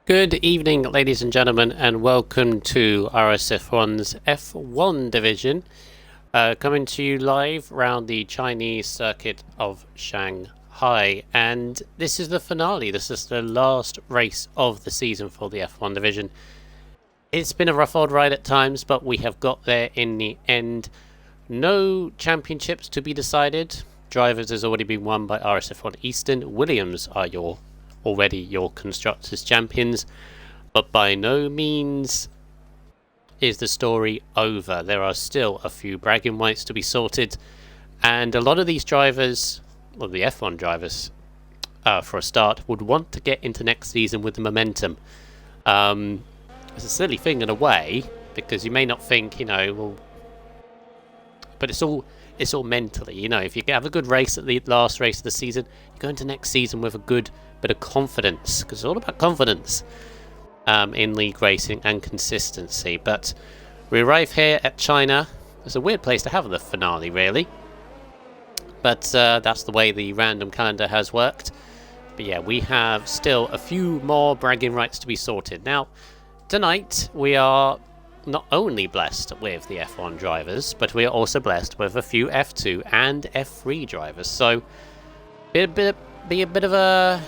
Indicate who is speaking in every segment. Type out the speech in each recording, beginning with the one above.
Speaker 1: Good evening, ladies and gentlemen, and welcome to RSF1's F1 division, coming to you live around the Chinese circuit of Shanghai. And this is the finale. This is the last race of the season for the F1 division. It's been a rough old ride at times, but we have got there in the end. No championships to be decided. Drivers has already been won by RSF1 Eastern. Williams are already your constructors champions, but by no means is the story over. There are still a few bragging rights to be sorted, and a lot of these drivers, well, the F1 drivers for a start, would want to get into next season with the momentum. It's a silly thing in a way, because you may not think, well, but it's all mentally. If you have a good race at the last race of the season, you go into next season with a good bit of confidence, because it's all about confidence in league racing and consistency. But we arrive here at China. It's a weird place to have the finale, really, but that's the way the random calendar has worked. But yeah, we have still a few more bragging rights to be sorted. Now, tonight we are not only blessed with the F1 drivers, but we are also blessed with a few F2 and F3 drivers. So be a bit of a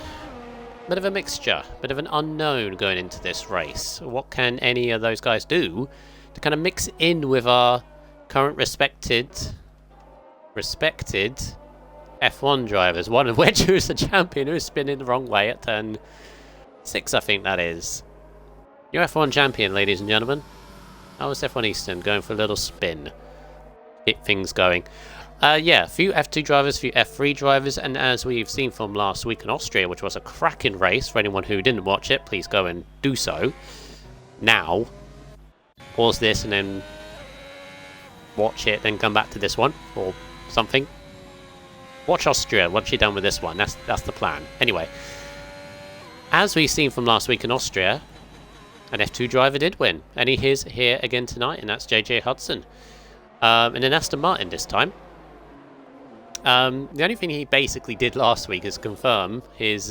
Speaker 1: mixture, a bit of an unknown going into this race. What can any of those guys do to kind of mix in with our current respected F1 drivers? One of which who's the champion, who's spinning the wrong way at turn 6, I think that is. Your F1 champion, ladies and gentlemen. How was F1 Eastern going for a little spin? Get things going. Yeah, a few F2 drivers, a few F3 drivers, and as we've seen from last week in Austria, which was a cracking race, for anyone who didn't watch it, please go and do so. Now, pause this and then watch it, then come back to this one, or something. Watch Austria, once you're done with this one, that's the plan. Anyway, as we've seen from last week in Austria, an F2 driver did win, and he is here again tonight, and that's JJ Hudson. In an Aston Martin this time. The only thing he basically did last week is confirm his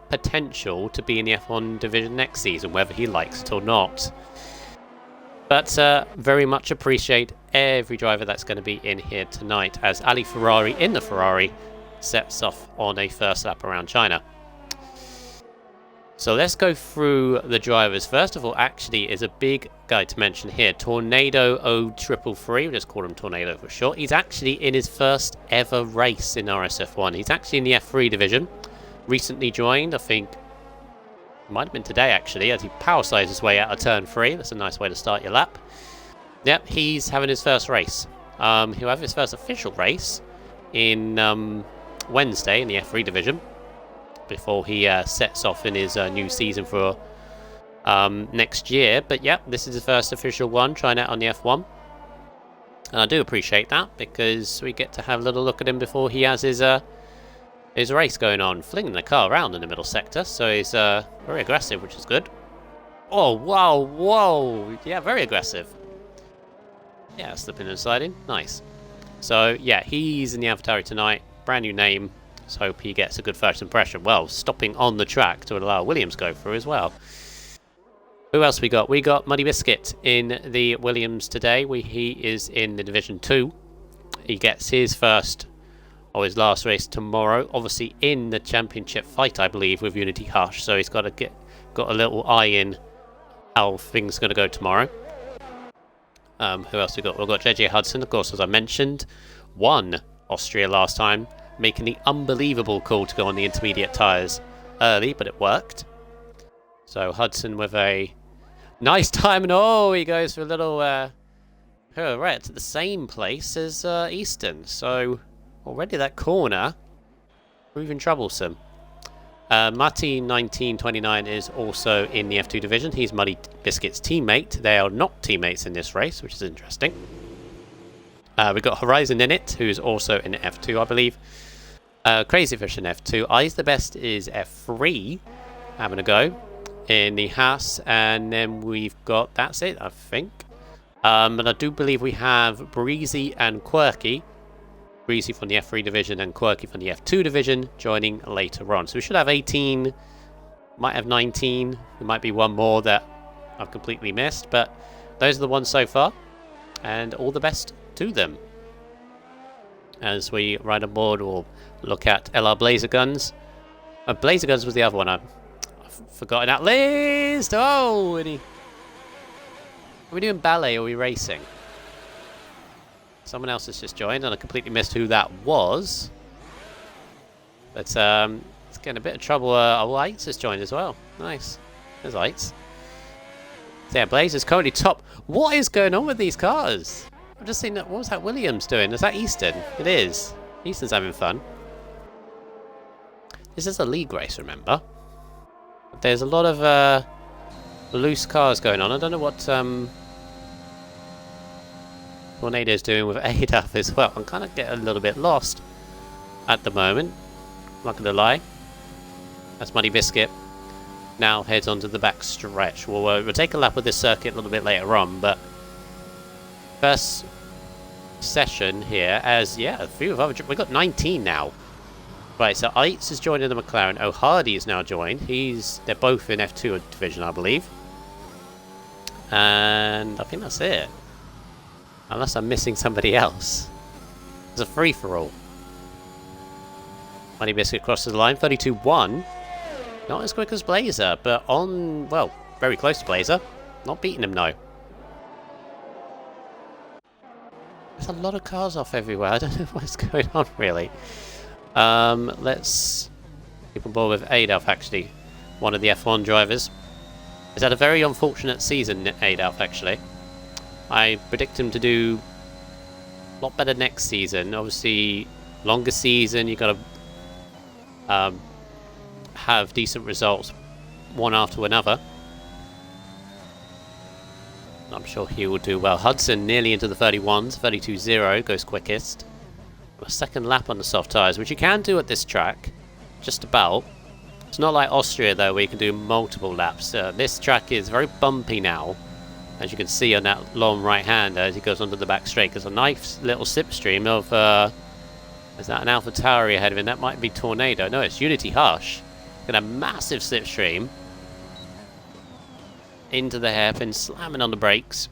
Speaker 1: potential to be in the F1 division next season, whether he likes it or not. But very much appreciate every driver that's going to be in here tonight, as Ali Ferrari in the Ferrari sets off on a first lap around China. So let's go through the drivers. First of all, actually, is a big guy to mention here. Tornado 0333, we'll just call him Tornado for short. He's actually in his first ever race in RSF1. He's actually in the F3 division. Recently joined, I think, it might have been today actually, as he power slides his way out of turn 3. That's a nice way to start your lap. Yep, he's having his first race. He'll have his first official race in Wednesday in the F3 division, before he sets off in his new season for next year. But yeah, this is his first official one, trying out on the F1. And I do appreciate that, because we get to have a little look at him before he has his race going on, flinging the car around in the middle sector. So he's very aggressive, which is good. Oh, wow, whoa. Yeah, very aggressive. Yeah, slipping and sliding. Nice. So yeah, he's in the AvaTauri tonight. Brand new name. Let's hope he gets a good first impression. Well, stopping on the track to allow Williams go through as well. Who else we got? We got Muddy Biscuit in the Williams today. He is in the Division 2. He gets his first, or his last race tomorrow. Obviously in the championship fight, I believe, with Unity Hush. So he's got a little eye in how things are going to go tomorrow. Who else we got? We've got JJ Hudson, of course, as I mentioned. Won Austria last time, making the unbelievable call to go on the intermediate tyres early, but it worked. So Hudson with a nice time, and oh, he goes for a little pirouette at the same place as Easton. So already that corner proving troublesome. Martin 1929 is also in the F2 division. He's Muddy Biscuit's teammate. They are not teammates in this race, which is interesting. We've got Horizon in it, who's also in F2, I believe. Crazy Fish in F2. Eyes the Best is F3, having a go in the Haas. And then we've got, that's it, I think. And I do believe we have Breezy and Quirky. Breezy from the F3 division and Quirky from the F2 division joining later on. So we should have 18 Might have 19. There might be one more that I've completely missed, but those are the ones so far. And all the best to them. As we ride on board, we'll look at LR Blazer Guns. Blazer Guns was the other one. I've forgotten that list. Oh, are we doing ballet or are we racing? Someone else has just joined, and I completely missed who that was. But it's getting a bit of trouble. Lights has joined as well. Nice. There's Lights. So yeah, Blazer's currently top. What is going on with these cars? I've just seen that. What was that Williams doing? Is that Easton? It is. Easton's having fun. This is a league race, remember? But there's a lot of loose cars going on. I don't know what Tornado's doing with ADAF as well. I'm kind of getting a little bit lost at the moment. Not going to lie. That's Muddy Biscuit. Now heads onto the back stretch. We'll take a lap with this circuit a little bit later on, but first session here as, yeah, a few of other... We've got 19 now. Right, so Eitz is joining the McLaren. O'Hardy is now joined. They're both in F2 division, I believe. And I think that's it. Unless I'm missing somebody else. It's a free-for-all. Money Biscuit crosses the line. 32-1. Not as quick as Blazer, but on... Well, very close to Blazer. Not beating him, no. There's a lot of cars off everywhere. I don't know what's going on, really. Let's keep on board with Adolf, actually. One of the F1 drivers. He's had a very unfortunate season, Adolf, actually. I predict him to do a lot better next season. Obviously, longer season, you've got to have decent results one after another. I'm sure he will do well. Hudson nearly into the 31s, 32.0 goes quickest. A second lap on the soft tyres, which you can do at this track, just about. It's not like Austria though, where you can do multiple laps. This track is very bumpy now, as you can see on that long right hand as he goes onto the back straight. There's a nice little slipstream of, is that an Alpha Tauri ahead of him? That might be Tornado. No, it's Unity Hush. Got a massive slipstream into the hairpin, slamming on the brakes.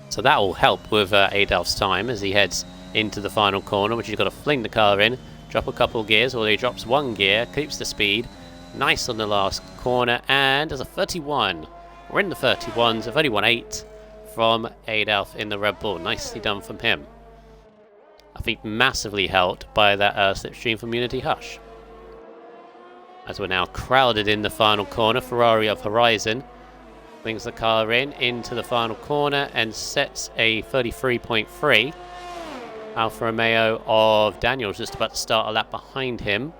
Speaker 1: So that will help with Adolf's time as he heads into the final corner, which he's got to fling the car in, drop a couple of gears, or he drops one gear, keeps the speed. Nice on the last corner, and there's a 31. We're in the 31s, a 31.8 from Adolf in the Red Bull. Nicely done from him. I think massively helped by that slipstream from Unity Hush. As we're now crowded in the final corner, Ferrari of Horizon brings the car into the final corner and sets a 33.3. Alfa Romeo of Daniel's just about to start a lap behind him.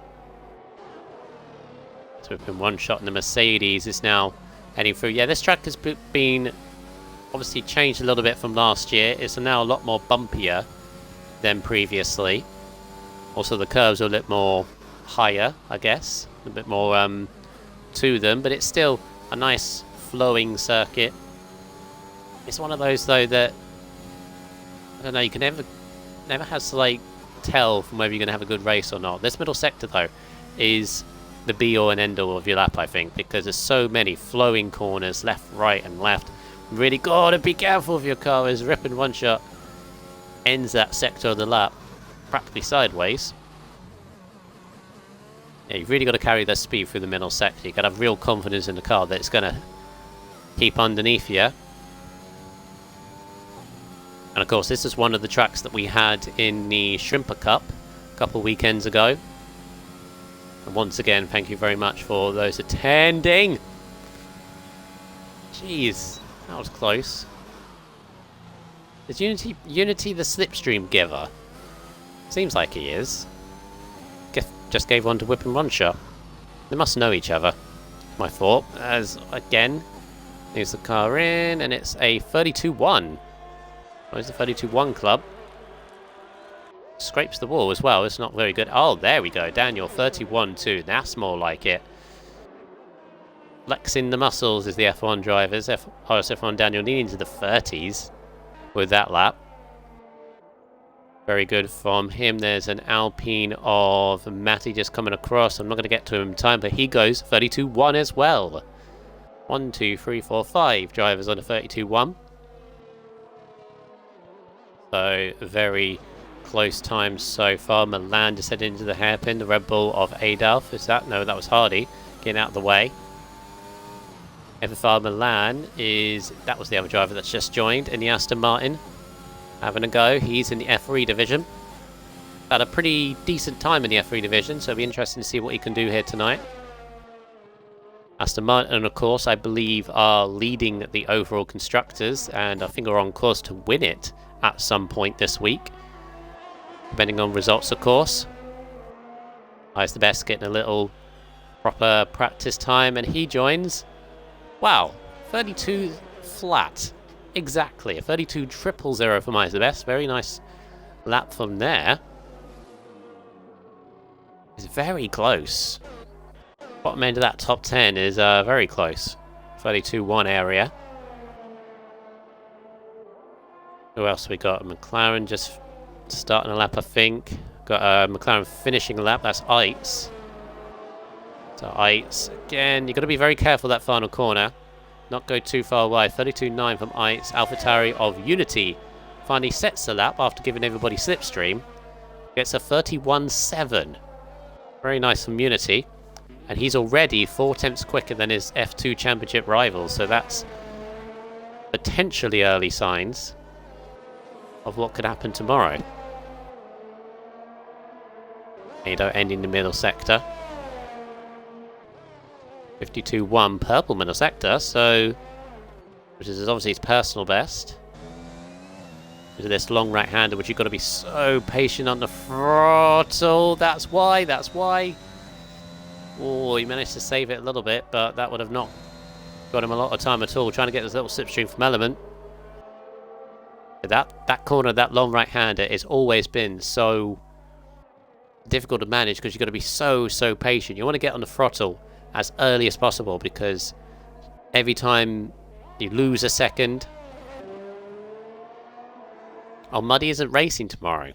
Speaker 1: So we've been one shot in the Mercedes is now heading through. Yeah, this track has been obviously changed a little bit from last year. It's now a lot more bumpier than previously. Also the curves are a little more higher, I guess. A bit more to them, but it's still a nice flowing circuit. It's one of those though that I don't know, you can never has to like tell from whether you're going to have a good race or not. This middle sector though is the be all and end all of your lap, I think, because there's so many flowing corners left, right and left. Really gotta be careful if your car is ripping one shot, ends that sector of the lap practically sideways. Yeah, you've really got to carry the speed through the middle sector. You've got to have real confidence in the car that it's going to keep underneath you. And of course, this is one of the tracks that we had in the Shrimper Cup a couple of weekends ago. And once again, thank you very much for those attending. Jeez, that was close. Is Unity the slipstream giver? Seems like he is. Just gave one to Whip and Run Shot. They must know each other, my thought. As again, here's the car in, and it's a 32-1. Where's the 32-1 club? Scrapes the wall as well. It's not very good. Oh, there we go. Daniel, 31-2. That's more like it. Flexing the muscles is the F1 drivers. RSF1 Daniel needing to the 30s with that lap. Very good from him. There's an Alpine of Matty just coming across. I'm not going to get to him in time, but he goes 32.1 as well. 1, 2, 3, 4, 5 drivers on a 32.1. So very close times so far. Milan just heading into the hairpin. The Red Bull of Adolf. Is that? No, that was Hardy. Getting out of the way. FFR Milan is... That was the other driver that's just joined in the Aston Martin. Having a go. He's in the F3 division. Had a pretty decent time in the F3 division, so it'll be interesting to see what he can do here tonight. Aston Martin, of course, I believe are leading the overall constructors, and I think are on course to win it at some point this week. Depending on results, of course. Highest the best, getting a little proper practice time, and he joins. Wow, 32 flat. Exactly, a 32.000 for Highest the best. Very nice lap from there. It's very close. Bottom end of that top 10 is very close. 32.1 area. Who else we got? McLaren just starting a lap, I think. Got McLaren finishing a lap. That's Eitz. So Eitz, again, you've got to be very careful that final corner. Not go too far away. 32.9 from Eitz. AlphaTauri of Unity finally sets the lap after giving everybody slipstream. Gets a 31.7. Very nice from Unity. And he's already 4 tenths quicker than his F2 championship rival. So that's potentially early signs of what could happen tomorrow. Ado ending the middle sector. 52.1 purple middle sector, so which is obviously his personal best. With this long right-hander, which you've got to be so patient on the throttle. That's why. Oh, he managed to save it a little bit, but that would have not got him a lot of time at all. Trying to get this little slipstream from Element. That corner, that long right-hander, has always been so difficult to manage because you've got to be so patient. You want to get on the throttle as early as possible because every time you lose a second... Oh, Muddy isn't racing tomorrow.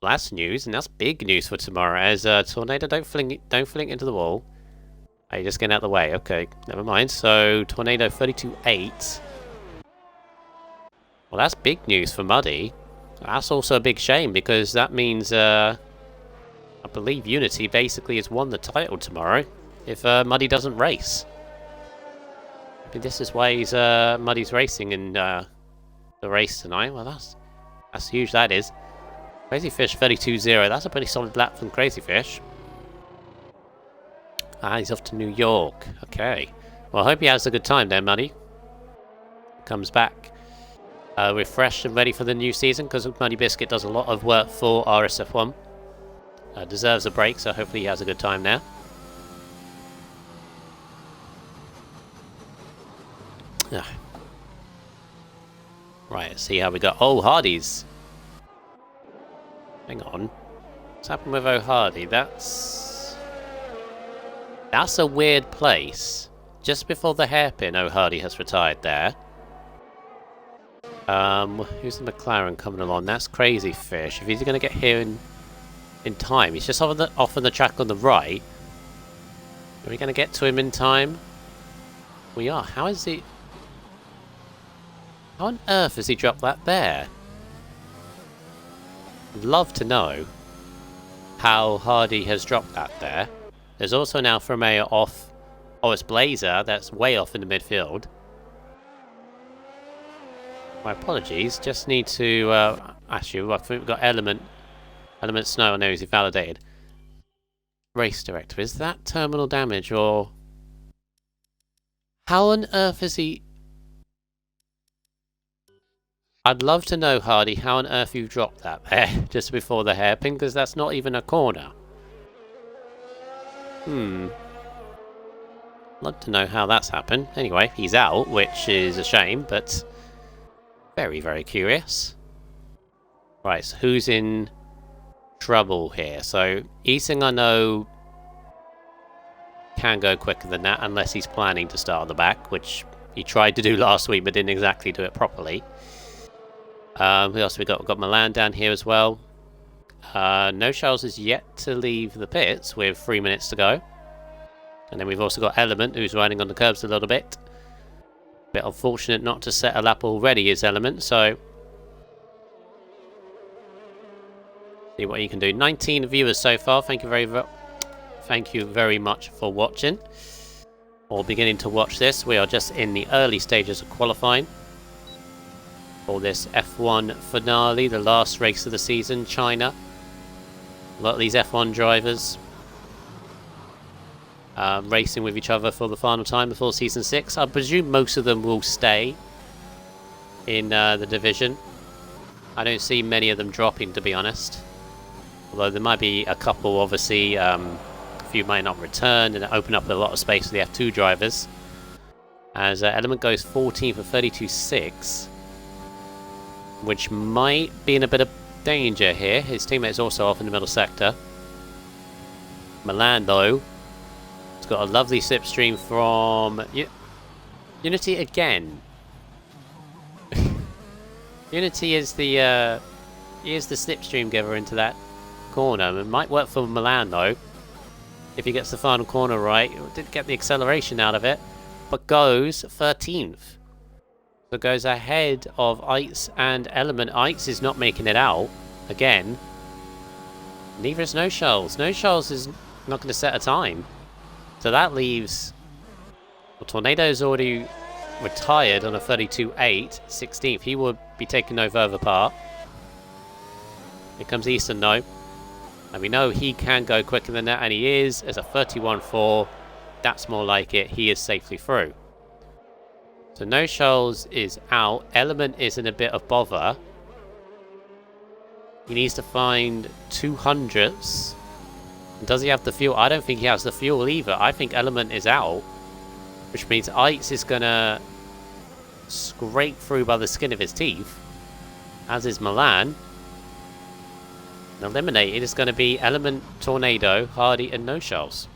Speaker 1: Well, that's news, and that's big news for tomorrow. As Tornado, don't fling into the wall. Oh, you're just getting out of the way. Okay, never mind. So Tornado 32.8. Well, that's big news for Muddy. That's also a big shame because that means I believe Unity basically has won the title tomorrow if Muddy doesn't race. I mean, this is why he's Muddy's racing in the race tonight. Well, that's huge. That is. Crazy Fish 32.0. That's a pretty solid lap from Crazy Fish. Ah, he's off to New York. Okay. Well, I hope he has a good time there, Muddy. Comes back refreshed and ready for the new season because Muddy Biscuit does a lot of work for RSF1. Deserves a break, so hopefully he has a good time now. Right, let's see how we go. Oh, Hardy's. Hang on. What's happened with O'Hardy? That's a weird place. Just before the hairpin, O'Hardy has retired there. Who's the McLaren coming along? That's Crazy Fish. If he's going to get here in time, he's just off on the track on the right. Are we going to get to him in time? We are. How is he? How on earth has he dropped that there? I'd love to know how Hardy has dropped that there. There's also now Fromeyer off. Oh, it's Blazer. That's way off in the midfield. My apologies. Just need to... actually, I think we've got Element Snow. I know he's invalidated. Race Director. Is that terminal damage or... How on earth is he... I'd love to know, Hardy, how on earth you dropped that there just before the hairpin, because that's not even a corner. Love to know how that's happened. Anyway, he's out, which is a shame, but very, very curious. Right, so who's in trouble here? So, Easing, I know, can go quicker than that, unless he's planning to start on the back, which he tried to do last week, but didn't exactly do it properly. Who else have we got? We've got Milan down here as well. No Charles is yet to leave the pits with 3 minutes to go. And then we've also got Element, who's riding on the curbs a little bit. Bit unfortunate not to set a lap already is Element, so... see what you can do. 19 viewers so far. Thank you very much for watching. Or beginning to watch this. We are just in the early stages of qualifying for this F1 finale, the last race of the season, China. A lot of these F1 drivers racing with each other for the final time before Season 6. I presume most of them will stay in the division. I don't see many of them dropping, to be honest. Although there might be a couple, obviously, a few might not return and open up a lot of space for the F2 drivers. As Element goes 14 for 32.6, which might be in a bit of danger here. His teammate is also off in the middle sector. Milan, though, has got a lovely slipstream from Unity again. Unity is the slipstream giver into that corner. It might work for Milan though, if he gets the final corner right. Didn't get the acceleration out of it, but goes 13th. So goes ahead of Eitz and Element. Eitz is not making it out again. Neither is No Shells. No Shells is not going to set a time. So that leaves... well, Tornado's already retired on a 32.8, 16th. He will be taking no further part. Here comes Easton though. And we know he can go quicker than that, and he is. As a 31.4, that's more like it. He is safely through. So No Shells is out. Element is in a bit of bother. He needs to find 200s. And does he have the fuel? I don't think he has the fuel either. I think Element is out, which means Eitz is going to scrape through by the skin of his teeth, as is Milan. Eliminated is going to be Element, Tornado, Hardy, and No Shells.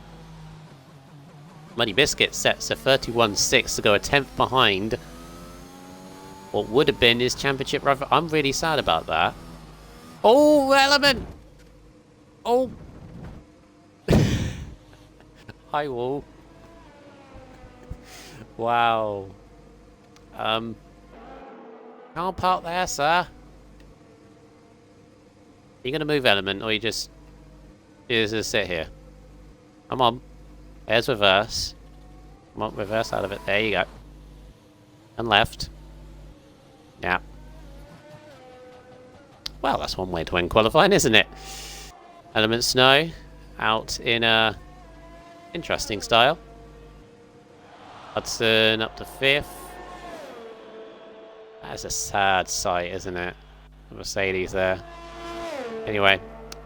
Speaker 1: Muddy Biscuit sets a 31.6 to go a 10th behind what would have been his championship rival. I'm really sad about that. Oh, Element! Oh! Hi, Wall. Wow. Can't park there, sir. You gonna move Element, or you just sit here? Come on. There's reverse. Come on, reverse out of it. There you go. And left. Yeah. Well, that's one way to win qualifying, isn't it? Element Snow out in a interesting style. Hudson up to 5th. That's a sad sight, isn't it? Mercedes there. Anyway,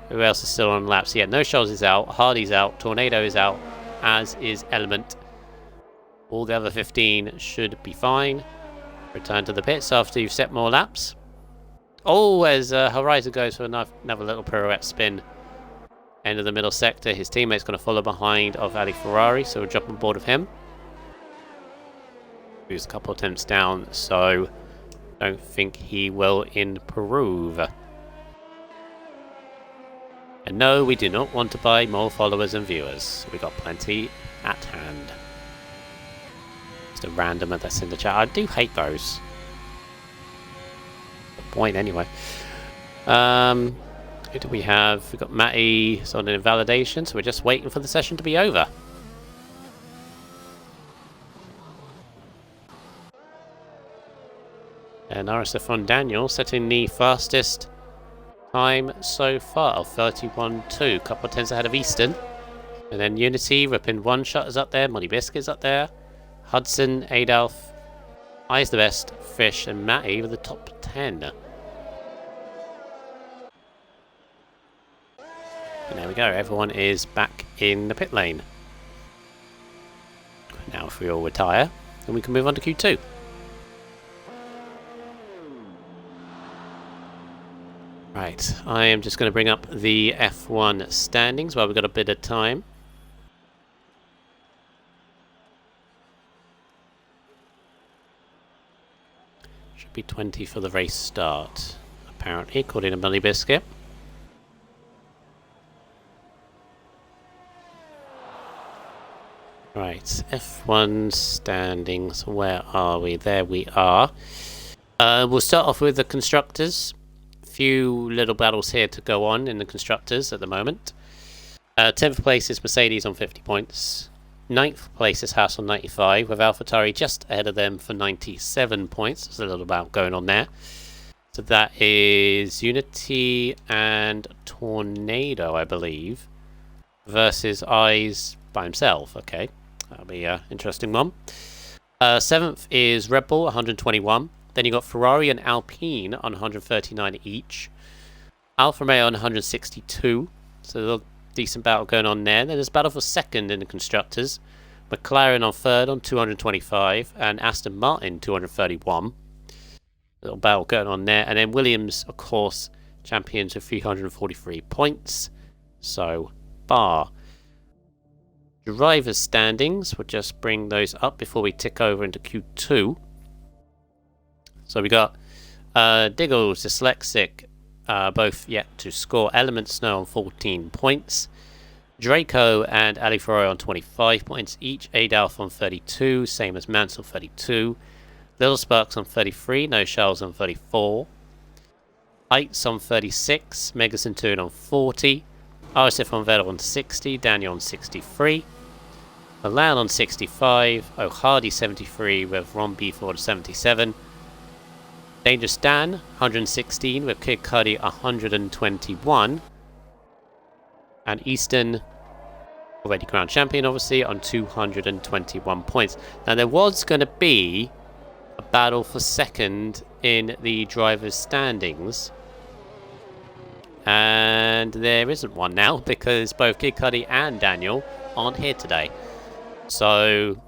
Speaker 1: who else is still on laps? Yeah, No Shells is out, Hardy's out, Tornado is out, as is Element. All the other 15 should be fine. Return to the pits after you've set more laps. Oh, as Horizon goes for another little pirouette spin. End of the middle sector. His teammate's going to follow behind of Ali Ferrari, so we'll jump on board of him. Who's a couple attempts down, so don't think he will improve. And no, we do not want to buy more followers and viewers. We've got plenty at hand. Just a randomer that's in the chat. I do hate those. Point anyway. Who do we have? We've got Matty on an invalidation, so we're just waiting for the session to be over. And RSF1 Daniel setting the fastest time so far of 31.2. Couple of tenths ahead of Easton. And then Unity, ripping one shot is up there. Money Biscuit's up there. Hudson, Adolf, Eyes the Best, Fish, and Matty with the top 10. And there we go. Everyone is back in the pit lane. Now if we all retire, then we can move on to Q2. Right, I am just going to bring up the F1 standings while we've got a bit of time. Should be 20 for the race start, apparently, according to Money Biscuit. Right, F1 standings, where are we? There we are. We'll start off with the constructors. A few little battles here to go on in the constructors at the moment. 10th place is Mercedes on 50 points. 9th place is Haas on 95, with AlphaTauri just ahead of them for 97 points. There's a little battle going on there. So that is Unity and Tornado, I believe, versus Eyes by himself. Okay, that'll be an interesting one. 7th is Red Bull, 121. Then you got Ferrari and Alpine on 139 each. Alfa Romeo on 162. So a little decent battle going on there. Then there's a battle for second in the constructors. McLaren on third on 225, and Aston Martin 231. Little battle going on there. And then Williams, of course, champions with 343 points. So bar. Drivers' standings, we'll just bring those up before we tick over into Q2. So we got Diggles, Dyslexic, both yet to score. Element Snow on 14 points. Draco and Ali Ferrari on 25 points each. Adalf on 32, same as Mansell 32. Little Sparks on 33, No Shells on 34. Heights on 36, Megacentoon on 40. RSF1 Vettel on 60, Daniel on 63. Milan on 65, O'Hardy 73 with Ron Beeford 77. Dangerous Dan 116 with Kid Cudi 121. And Easton, already crowned champion obviously, on 221 points. Now there was going to be a battle for second in the drivers' standings. And there isn't one now because both Kid Cudi and Daniel aren't here today. So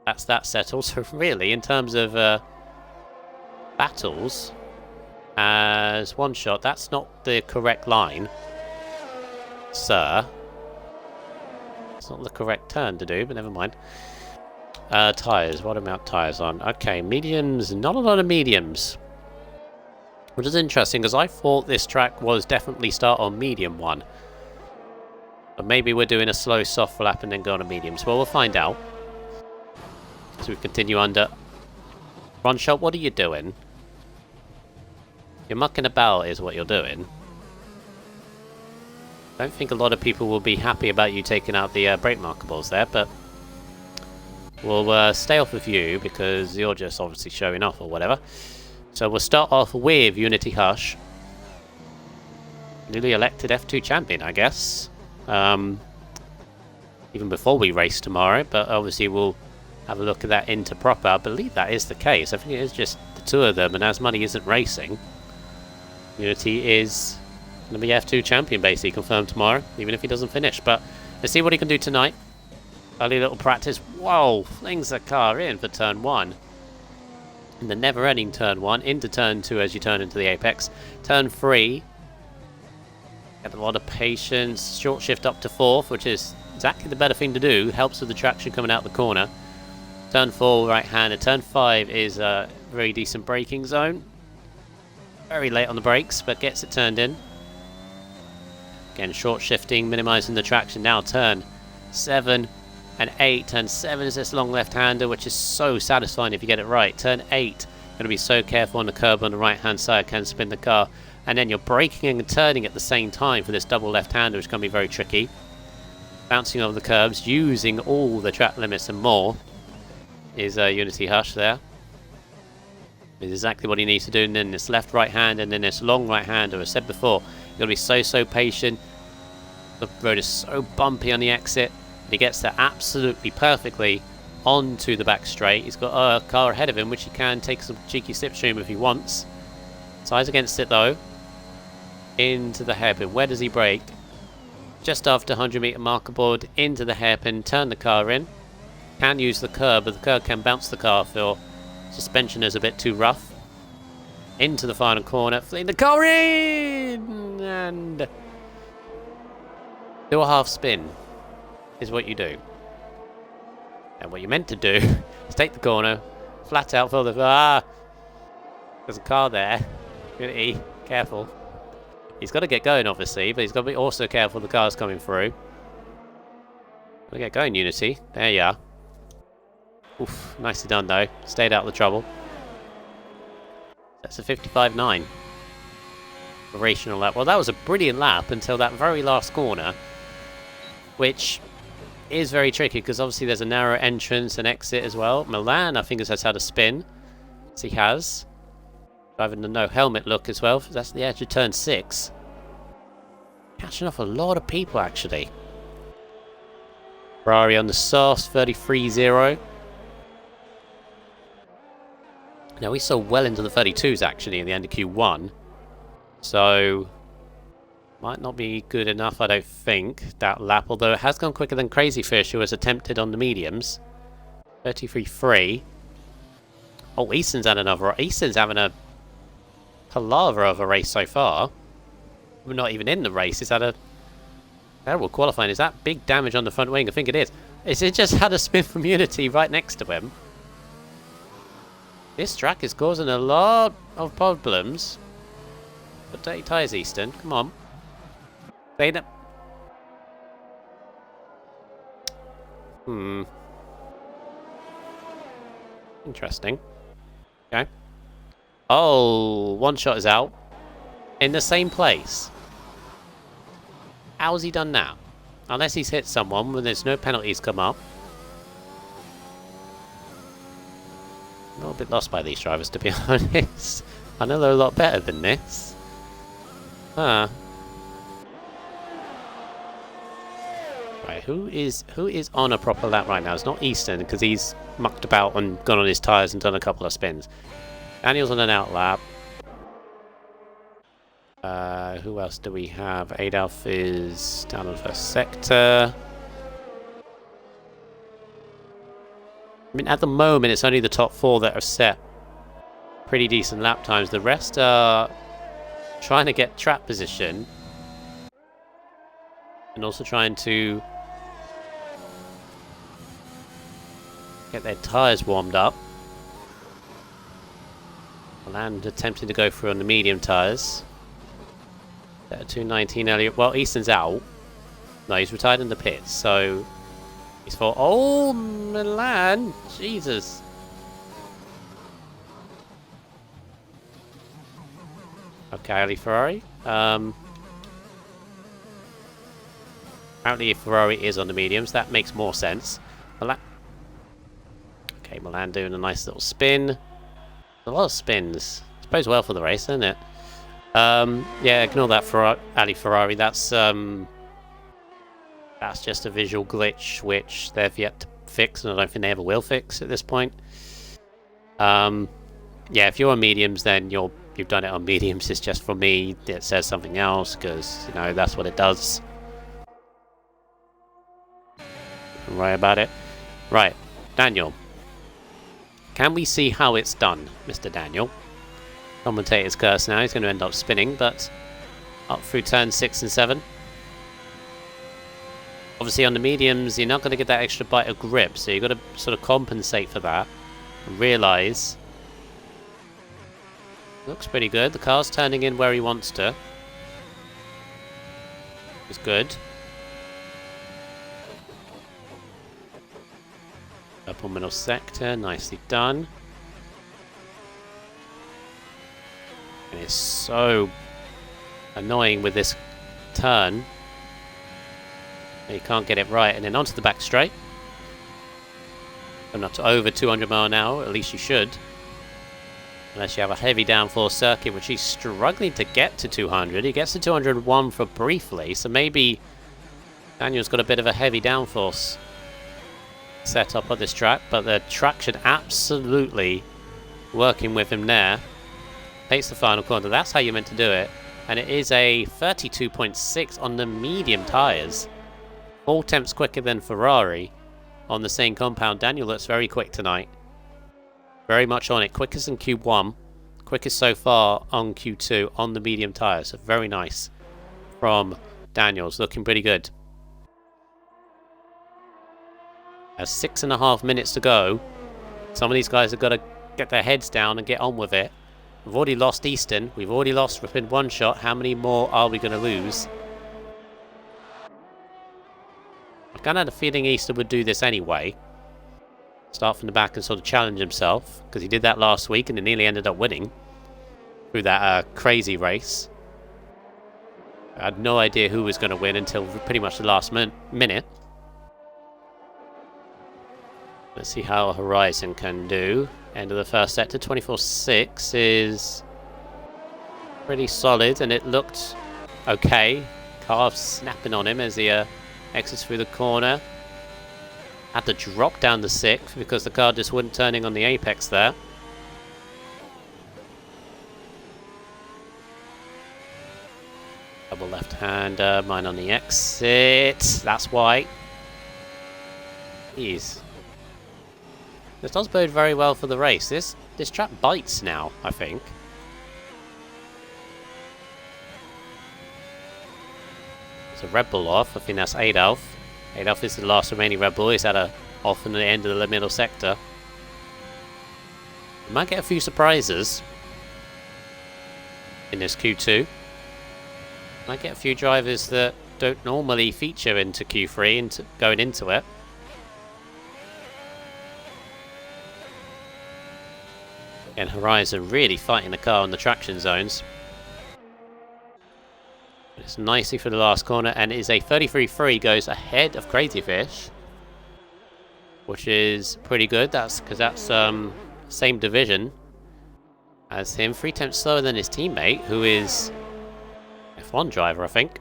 Speaker 1: that's that settled. So really, in terms of battles as one shot, that's not the correct line, sir. It's not the correct turn to do, but never mind. Tyres, what amount Tyres on? Okay, mediums, not a lot of mediums. Which is interesting, because I thought this track was definitely start on medium one. But maybe we're doing a slow soft lap and then go on to mediums. Well, we'll find out. So we continue under. Ron Shot, what are you doing? You're mucking about is what you're doing. I don't think a lot of people will be happy about you taking out the brake markables there, but we'll stay off with you because you're just obviously showing off or whatever. So we'll start off with Unity Hush. Newly elected F2 champion, I guess. Even before we race tomorrow, but obviously we'll have a look at that into proper. I believe that is the case. I think it is just the two of them, and as Money isn't racing, Unity is going to be F2 champion basically confirmed tomorrow, even if he doesn't finish. But let's see what he can do tonight. Early little practice. Whoa, flings the car in for turn 1. In the never-ending turn 1, into turn 2 as you turn into the apex. Turn 3, get a lot of patience. Short shift up to 4th, which is exactly the better thing to do. Helps with the traction coming out the corner. Turn 4, right-hander. Turn 5 is a very decent braking zone. Very late on the brakes, but gets it turned in. Again, short shifting, minimizing the traction. Now turn 7 and 8. Turn 7 is this long left-hander, which is so satisfying if you get it right. Turn 8, going to be so careful on the curb on the right-hand side, can spin the car. And then you're braking and turning at the same time for this double left-hander, which is going to be very tricky. Bouncing over the curbs, using all the track limits and more, is Unity Hush there. Is exactly what he needs to do. And then this left right hand and then this long right hander. As I said before, you've got to be so patient. The road is so bumpy on the exit. He gets there absolutely perfectly onto the back straight. He's got a car ahead of him, which he can take some cheeky slipstream if he wants. Sides against it though. Into the hairpin. Where does he brake? Just after 100 meter marker board. Into the hairpin. Turn the car in. Can use the curb, but the curb can bounce the car for suspension is a bit too rough. Into the final corner. Fling the car in! And do a half spin is what you do. And what you're meant to do is take the corner, flat out for the... There's a car there. Unity, careful. He's got to get going, obviously, but he's got to be also careful the car's coming through. Gotta get going, Unity. There you are. Oof, nicely done, though. Stayed out of the trouble. That's a 55.9. Operational lap. Well, that was a brilliant lap until that very last corner, which is very tricky because obviously there's a narrow entrance and exit as well. Milan, I think, has had a spin. Yes, he has. Driving the no helmet look as well. That's the edge of turn 6. Catching off a lot of people, actually. Ferrari on the soft, 33.0. Now, we saw well into the 32s, actually, in the end of Q1. So, might not be good enough, I don't think, that lap. Although it has gone quicker than Crazy Fish, who has attempted on the mediums. 33.3. Oh, Easton's had another. Easton's having a palaver of a race so far. We're not even in the race. He's had a terrible qualifying. Is that big damage on the front wing? I think it is. Is it just had a spin from Unity right next to him? This track is causing a lot of problems. But dirty tyres, Easton. Come on. Clean up. Interesting. Okay. Oh, one shot is out. In the same place. How's he done now? Unless he's hit someone when there's no penalties come up. A little bit lost by these drivers, to be honest. I know they're a lot better than this. Right, who is on a proper lap right now? It's not Easton, because he's mucked about and gone on his tyres and done a couple of spins. Daniel's on an out lap. Who else do we have? Adolf is down on the first sector. I mean, at the moment, it's only the top 4 that have set pretty decent lap times. The rest are trying to get trap position. And also trying to get their tyres warmed up. Land attempting to go through on the medium tyres. At 219 earlier. Well, Easton's out. No, he's retired in the pits, so he's for. Oh, Milan! Jesus. Okay, Ali Ferrari. Apparently, if Ferrari is on the mediums, that makes more sense. Milan. Okay, Milan doing a nice little spin. A lot of spins. I suppose well for the race, isn't it? Yeah, ignore that for Ali Ferrari. That's just a visual glitch which they've yet to fix, and I don't think they ever will fix at this point. Yeah, if you're on mediums, then you've done it on mediums. It's just for me, it says something else because you know that's what it does. Don't worry about it. Right, Daniel. Can we see how it's done, Mr. Daniel? Commentator's curse now. He's going to end up spinning, but up through turns 6 and 7. Obviously, on the mediums, you're not going to get that extra bite of grip, so you've got to sort of compensate for that and realise. Looks pretty good. The car's turning in where he wants to. It's good. Upper middle sector, nicely done. And it's so annoying with this turn. You can't get it right. And then onto the back straight. Coming up to over 200 mile an hour, at least you should. Unless you have a heavy downforce circuit, which he's struggling to get to 200. He gets to 201 for briefly, so maybe Daniel's got a bit of a heavy downforce set up on this track, but the traction absolutely working with him there. Takes the final corner. That's how you're meant to do it. And it is a 32.6 on the medium tyres. 4 tenths quicker than Ferrari on the same compound. Daniel looks very quick tonight. Very much on it. Quickest in Q1. Quickest so far on Q2 on the medium tyres. So very nice from Daniels. Looking pretty good. Has 6.5 minutes to go. Some of these guys have got to get their heads down and get on with it. We've already lost Easton. We've already lost within one shot. How many more are we going to lose? I kind of had a feeling Easton would do this anyway. Start from the back and sort of challenge himself. Because he did that last week and he nearly ended up winning. Through that crazy race. I had no idea who was going to win until pretty much the last minute. Let's see how Horizon can do. End of the first sector, 24.6 is pretty solid, and it looked okay. Car snapping on him as he exits through the corner. Had to drop down to 6th because the car just wasn't turning on the apex there. Double left-hander, mine on the exit. That's why. Jeez. This does bode very well for the race. This track bites now, I think. It's a Red Bull off. I think that's Adolf. Adolf is the last remaining Red Bull. He's had a off in the end of the middle sector. We might get a few surprises in this Q2. Might get a few drivers that don't normally feature into Q3 going into it. And Horizon really fighting the car on the traction zones. It's nicely for the last corner, and it is a 33.3, goes ahead of Crazy Fish, which is pretty good. That's because that's same division as him, 3/10 slower than his teammate, who is F1 driver, I think.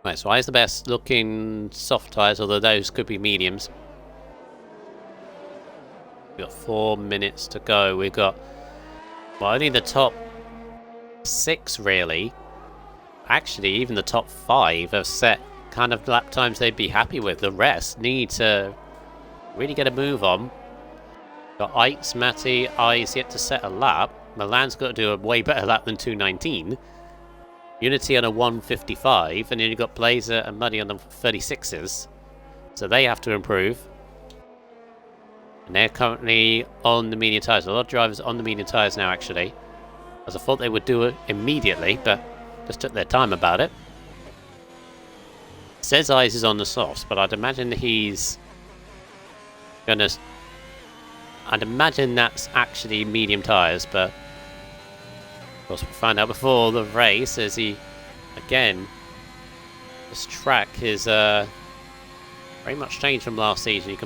Speaker 1: Right, so eyes the best looking soft tyres, although those could be mediums. We've got 4 minutes to go. We've got, well, only the top 6 really. Actually, even the top 5 have set kind of lap times they'd be happy with. The rest need to really get a move on. Got Eitz, Matty, Eyes yet to set a lap. Milan's got to do a way better lap than 2:19. Unity on a 1:55, and then you've got Blazer and Muddy on the 36s. So they have to improve. And they're currently on the medium tyres. A lot of drivers on the medium tyres now, actually. As I thought they would do it immediately, but just took their time about it. Says Eyes is on the softs, but I'd imagine he's gonna... I'd imagine that's actually medium tyres, but... Of course, we'll find out before the race, as he... Again, this track is very much changed from last season.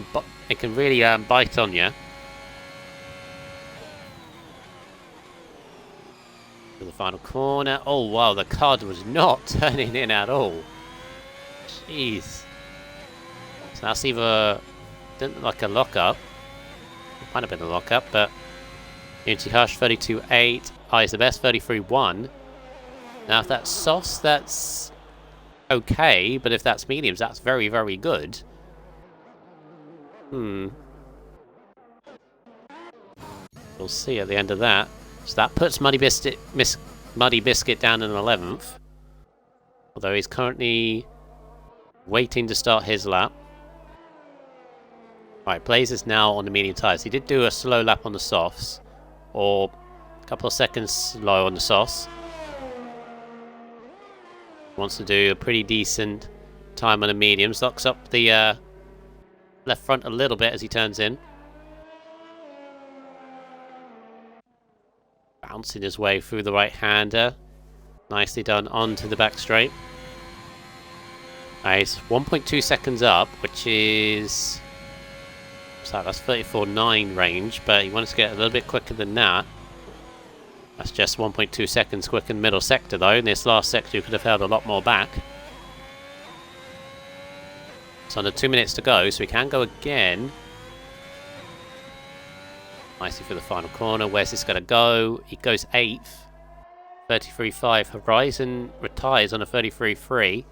Speaker 1: It can really bite on you. To the final corner. Oh wow, the car was not turning in at all. Jeez. So that's either didn't look like a lock-up. It might have been a lock-up, but Unity Hush 32.8. Eyes the best 33.1. Now if that's softs, that's okay, but if that's mediums, that's very, very good. We'll see at the end of that. So that puts Muddy Biscuit down in 11th. Although he's currently waiting to start his lap. Right, Blazer's now on the medium tyres. He did do a slow lap on the softs. Or a couple of seconds slow on the softs. Wants to do a pretty decent time on the mediums. Locks up the left front a little bit as he turns in. Bouncing his way through the right-hander. Nicely done onto the back straight. He's 1.2 seconds up, which is... So that's 34.9 range, but he wants to get a little bit quicker than that. That's just 1.2 seconds quicker in the middle sector, though. In this last sector, you could have held a lot more back. So under 2 minutes to go, so we can go again. Nicely for the final corner. Where's this going to go? He goes 8th. 33.5. Horizon retires on a 33.3.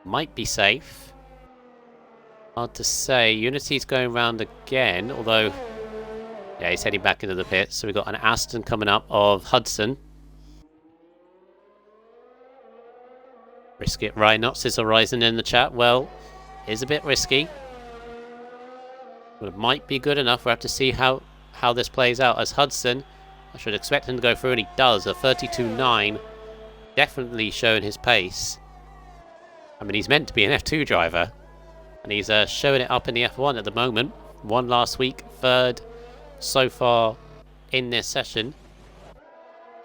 Speaker 1: Might be safe. Hard to say. Unity's going round again, although... Yeah, he's heading back into the pits. So we've got an Aston coming up of Hudson. Risk it, Rhinox, says Horizon in the chat. Well, it's a bit risky. But it might be good enough. We'll have to see how this plays out. As Hudson, I should expect him to go through, and he does. A 32.9. Definitely showing his pace. I mean, he's meant to be an F2 driver. And he's showing it up in the F1 at the moment. Won last week. Third so far in this session.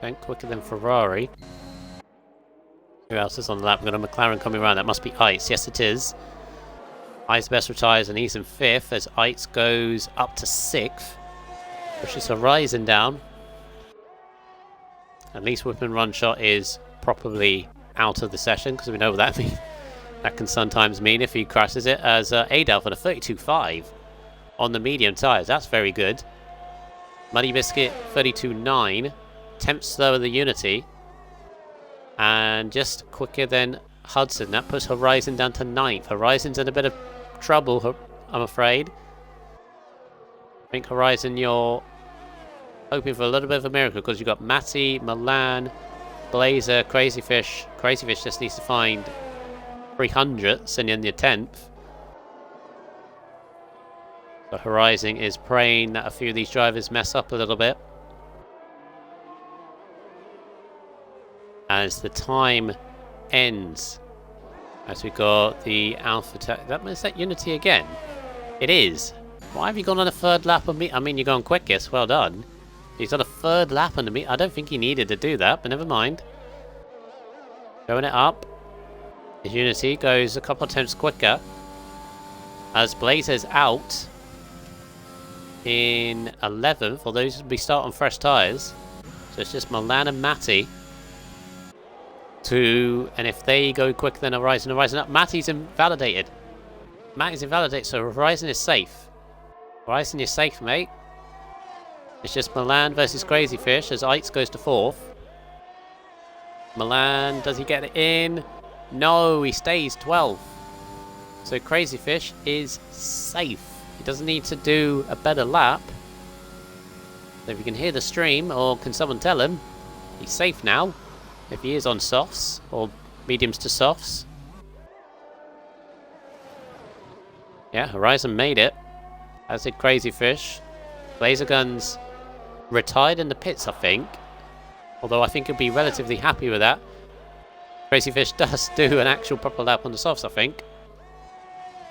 Speaker 1: Going quicker than Ferrari. Who else is on the lap? We've got a McLaren coming around. That must be Ice. Yes, it is. Ice best retires, and he's in 5th as Ice goes up to 6th. Pushes Horizon down. At least Whip and Run Shot is properly out of the session, because we know what that means. That can sometimes mean if he crashes it, as Adolf at a 32.5 on the medium tyres. That's very good. Muddy Biscuit 32.9. 10th slower than Unity. And just quicker than Hudson. That puts Horizon down to 9th. Horizon's in a bit of trouble, I'm afraid. I think Horizon, you're hoping for a little bit of a miracle, because you've got Matty, Milan, Blazer, Crazy Fish. Crazy Fish just needs to find 300s and in your 10th. So Horizon is praying that a few of these drivers mess up a little bit. As the time ends, as we got the Alpha is that Unity again? It is. Why have you gone on a third lap on me? I mean, you're going quickest. Well done. He's on a third lap on me. I don't think he needed to do that, but never mind. Going it up. His Unity goes a couple of times quicker. As Blazer's out in 11th, although those will be start on fresh tyres. So it's just Milan and Matty. And if they go quicker than Horizon up. Matty's invalidated. Matty's invalidated, so Horizon is safe. Horizon is safe, mate. It's just Milan versus Crazy Fish as Ites goes to 4th. Milan, does he get it in? No, he stays 12th. So Crazy Fish is safe. He doesn't need to do a better lap. So if you can hear the stream, or can someone tell him, he's safe now. If he is on softs, or mediums to softs. Yeah, Horizon made it. As did Crazy Fish. Laser Guns retired in the pits, I think. Although I think he'll be relatively happy with that. Crazy Fish does do an actual proper lap on the softs, I think.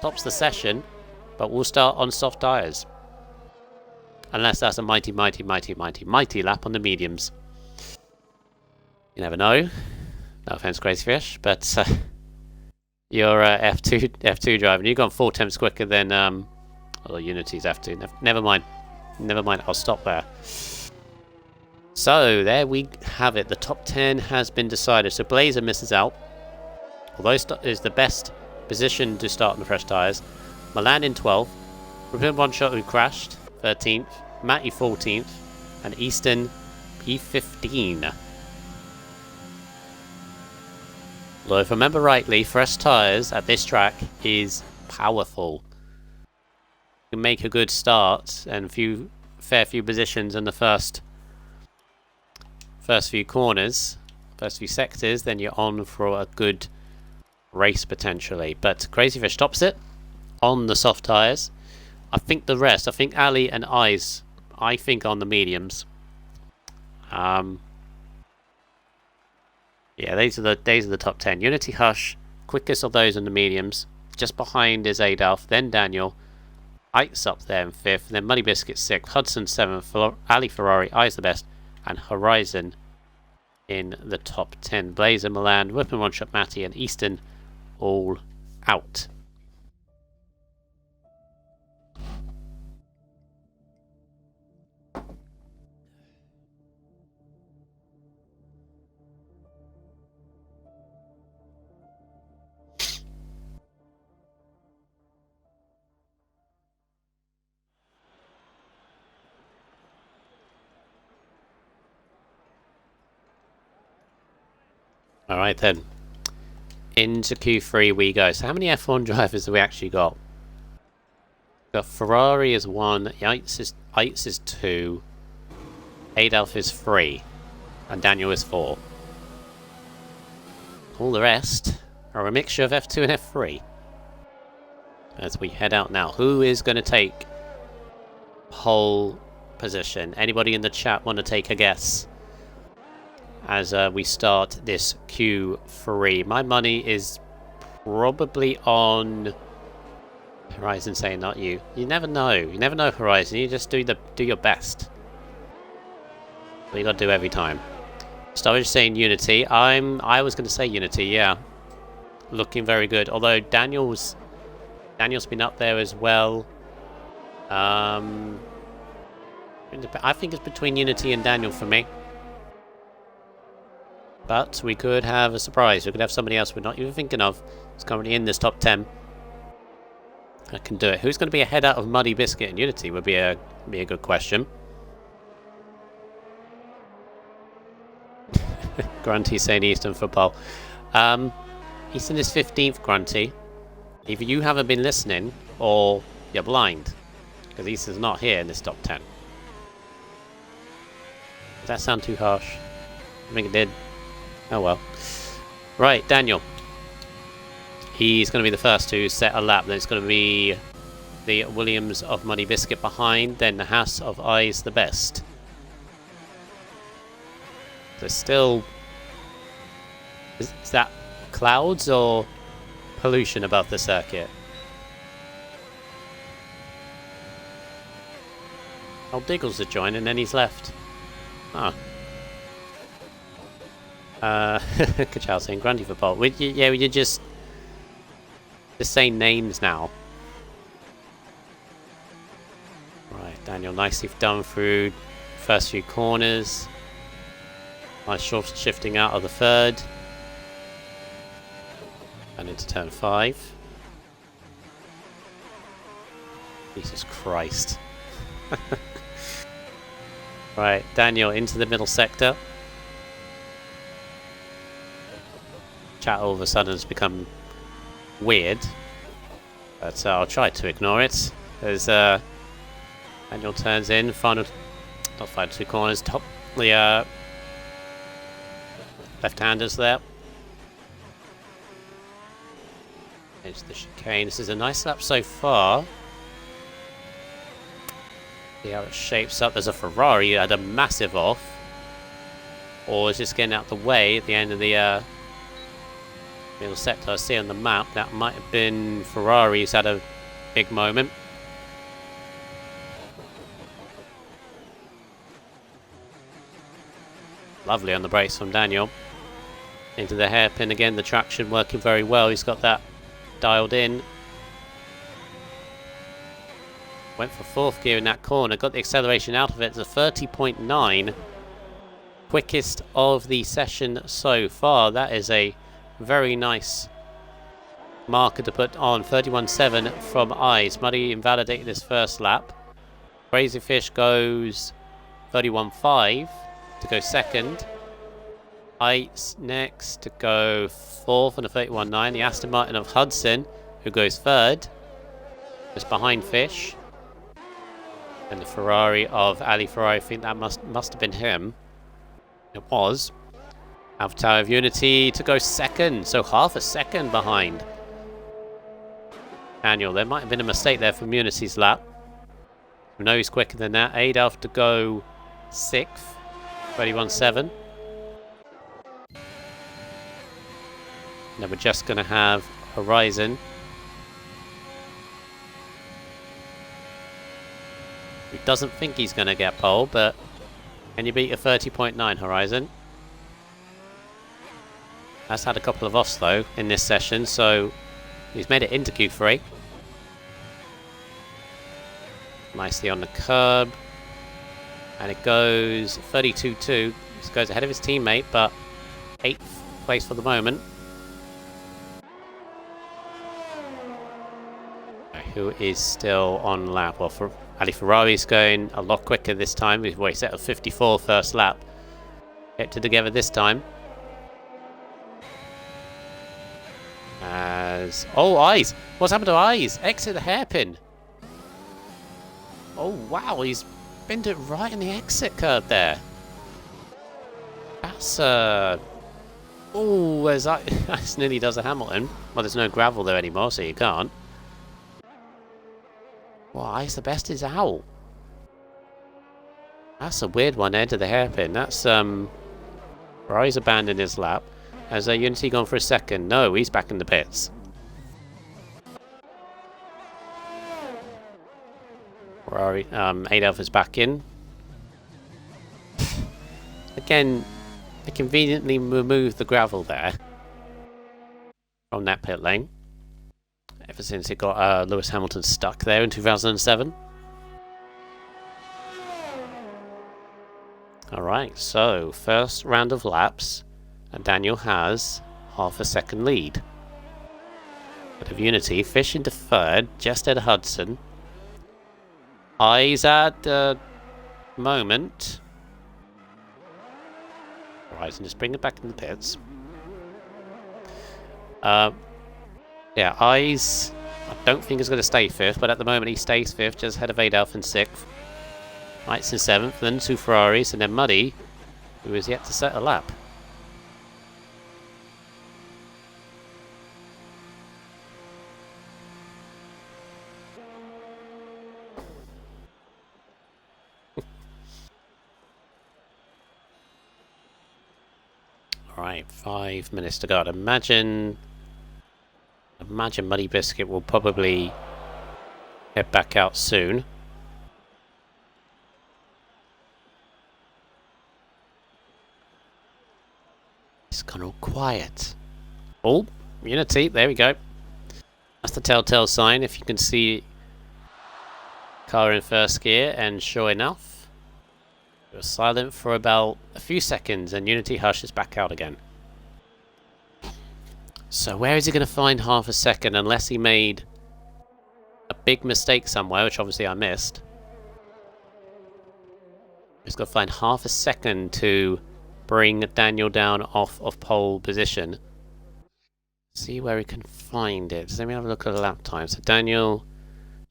Speaker 1: Tops the session, but we'll start on soft tyres. Unless that's a mighty lap on the mediums. You never know. No offense, Crazy Fish, but you're F2 driving. You've gone 4 times quicker than Unity's F2. Never mind. I'll stop there. So there we have it. The top 10 has been decided. So Blazer misses out, although is the best position to start on the fresh tyres. Milan in 12th. Ruben One Shot, who crashed, 13th. Matty 14th, and Easton P15. Although, if I remember rightly, fresh tyres at this track is powerful. You can make a good start and fair few positions in the first few corners, first few sectors, then you're on for a good race potentially. But Crazy Fish stops it on the soft tyres. I think Ali and Eyes, I think on the mediums. Yeah, these are the top 10. Unity Hush, quickest of those in the mediums. Just behind is Adolf, then Daniel. Ike's up there in 5th, then Muddy Biscuit 6th, Hudson 7th, Ali Ferrari, Eyes the best, and Horizon in the top 10. Blazer, Milan, Whip and One Shot, Matty, and Easton all out. Alright then, into Q3 we go. So how many F1 drivers have we actually got? We've got Ferrari is 1, Yates is 2, Adolf is 3, and Daniel is 4. All the rest are a mixture of F2 and F3. As we head out now, who is going to take pole position? Anybody in the chat want to take a guess as we start this Q3? My money is probably on Horizon, saying not you. You never know. You never know, Horizon. You just do your best. What you got to do every time. Storage saying Unity. I was going to say Unity. Yeah, looking very good. Although Daniel's been up there as well. I think it's between Unity and Daniel for me. But we could have a surprise. We could have somebody else we're not even thinking of. It's currently in this top 10. I can do it. Who's going to be ahead out of Muddy Biscuit and Unity would be a good question. Grunty saying Eastern football. Eastern is 15th, Grunty. Either you haven't been listening or you're blind. Because Eastern's not here in this top 10. Does that sound too harsh? I think it did. Oh well. Right, Daniel. He's going to be the first to set a lap. Then it's going to be the Williams of Muddy Biscuit behind. Then the Haas of Eyes the best. There's still... Is that clouds or pollution above the circuit? Oh, Diggles has joined and then he's left. Oh. Kachow saying Grundy for Paul. Yeah, we just saying names now. Right, Daniel nicely done through first few corners. Nice shifting out of the third. And into turn 5. Jesus Christ. Right, Daniel into the middle sector. Chat all of a sudden has become weird. But I'll try to ignore it. As Daniel turns in, final 2 corners, top the left-handers there. Into the chicane. This is a nice lap so far. See how it shapes up. There's a Ferrari who had a massive off. Or is just getting out the way at the end of the middle sector. I see on the map that might have been Ferrari who's had a big moment. Lovely on the brakes from Daniel. Into the hairpin again. The traction working very well. He's got that dialed in. Went for 4th gear in that corner. Got the acceleration out of it. It's a 30.9. Quickest of the session so far. That is a very nice marker to put on. 31.7 from Eyes. Muddy invalidated his first lap. Crazy Fish goes 31.5 to go second. Ice next to go 4th on a 31.9. The Aston Martin of Hudson, who goes 3rd, just behind Fish. And the Ferrari of Ali Ferrari, I think that must have been him. It was. Alpha Tower of Unity to go 2nd, so half a second behind Daniel. There might have been a mistake there from Unity's lap. We know he's quicker than that. Adolf to go 6th, 31.7. Then we're just going to have Horizon. He doesn't think he's going to get pole, but can you beat a 30.9, Horizon? Has had a couple of offs though in this session, so he's made it into Q3. Nicely on the curb. And it goes 32.2. This goes ahead of his teammate, but 8th place for the moment. Who is still on lap? Well, for Ali Ferrari's going a lot quicker this time. We've already set a 54 first lap. Kept it together this time. As Eyes! What's happened to Eyes? Exit the hairpin. Oh wow, he's binned it right in the exit curve there. That's oh, there's that. That nearly does a Hamilton. Well, there's no gravel there anymore, so you can't. Well, Eyes the best is out. That's a weird one, end of the hairpin. That's, Ferrari's abandoned his lap. Has Unity gone for a second? No, he's back in the pits. Ferrari, Adolf is back in. Again, they conveniently removed the gravel there from that pit lane. Ever since it got Lewis Hamilton stuck there in 2007. Alright, so first round of laps, and Daniel has half a second lead. Bit of Unity, Fish into third, just ahead of Hudson. Eyes at the moment. Alright, and just bring it back in the pits. Yeah, Eyes, I don't think is going to stay fifth, but at the moment he stays fifth, just ahead of Adolf in sixth. Knights in seventh, then two Ferraris, and then Muddy, who is yet to set a lap. Alright, 5 minutes to go. I'd imagine Muddy Biscuit will probably head back out soon. It's gone all quiet. Oh, Unity, there we go. That's the telltale sign if you can see car in first gear, and sure enough, it was silent for about a few seconds and Unity hushes back out again. So where is he going to find half a second unless he made a big mistake somewhere, which obviously I missed. He's got to find half a second to bring Daniel down off of pole position. See where he can find it. So let me have a look at the lap time. So Daniel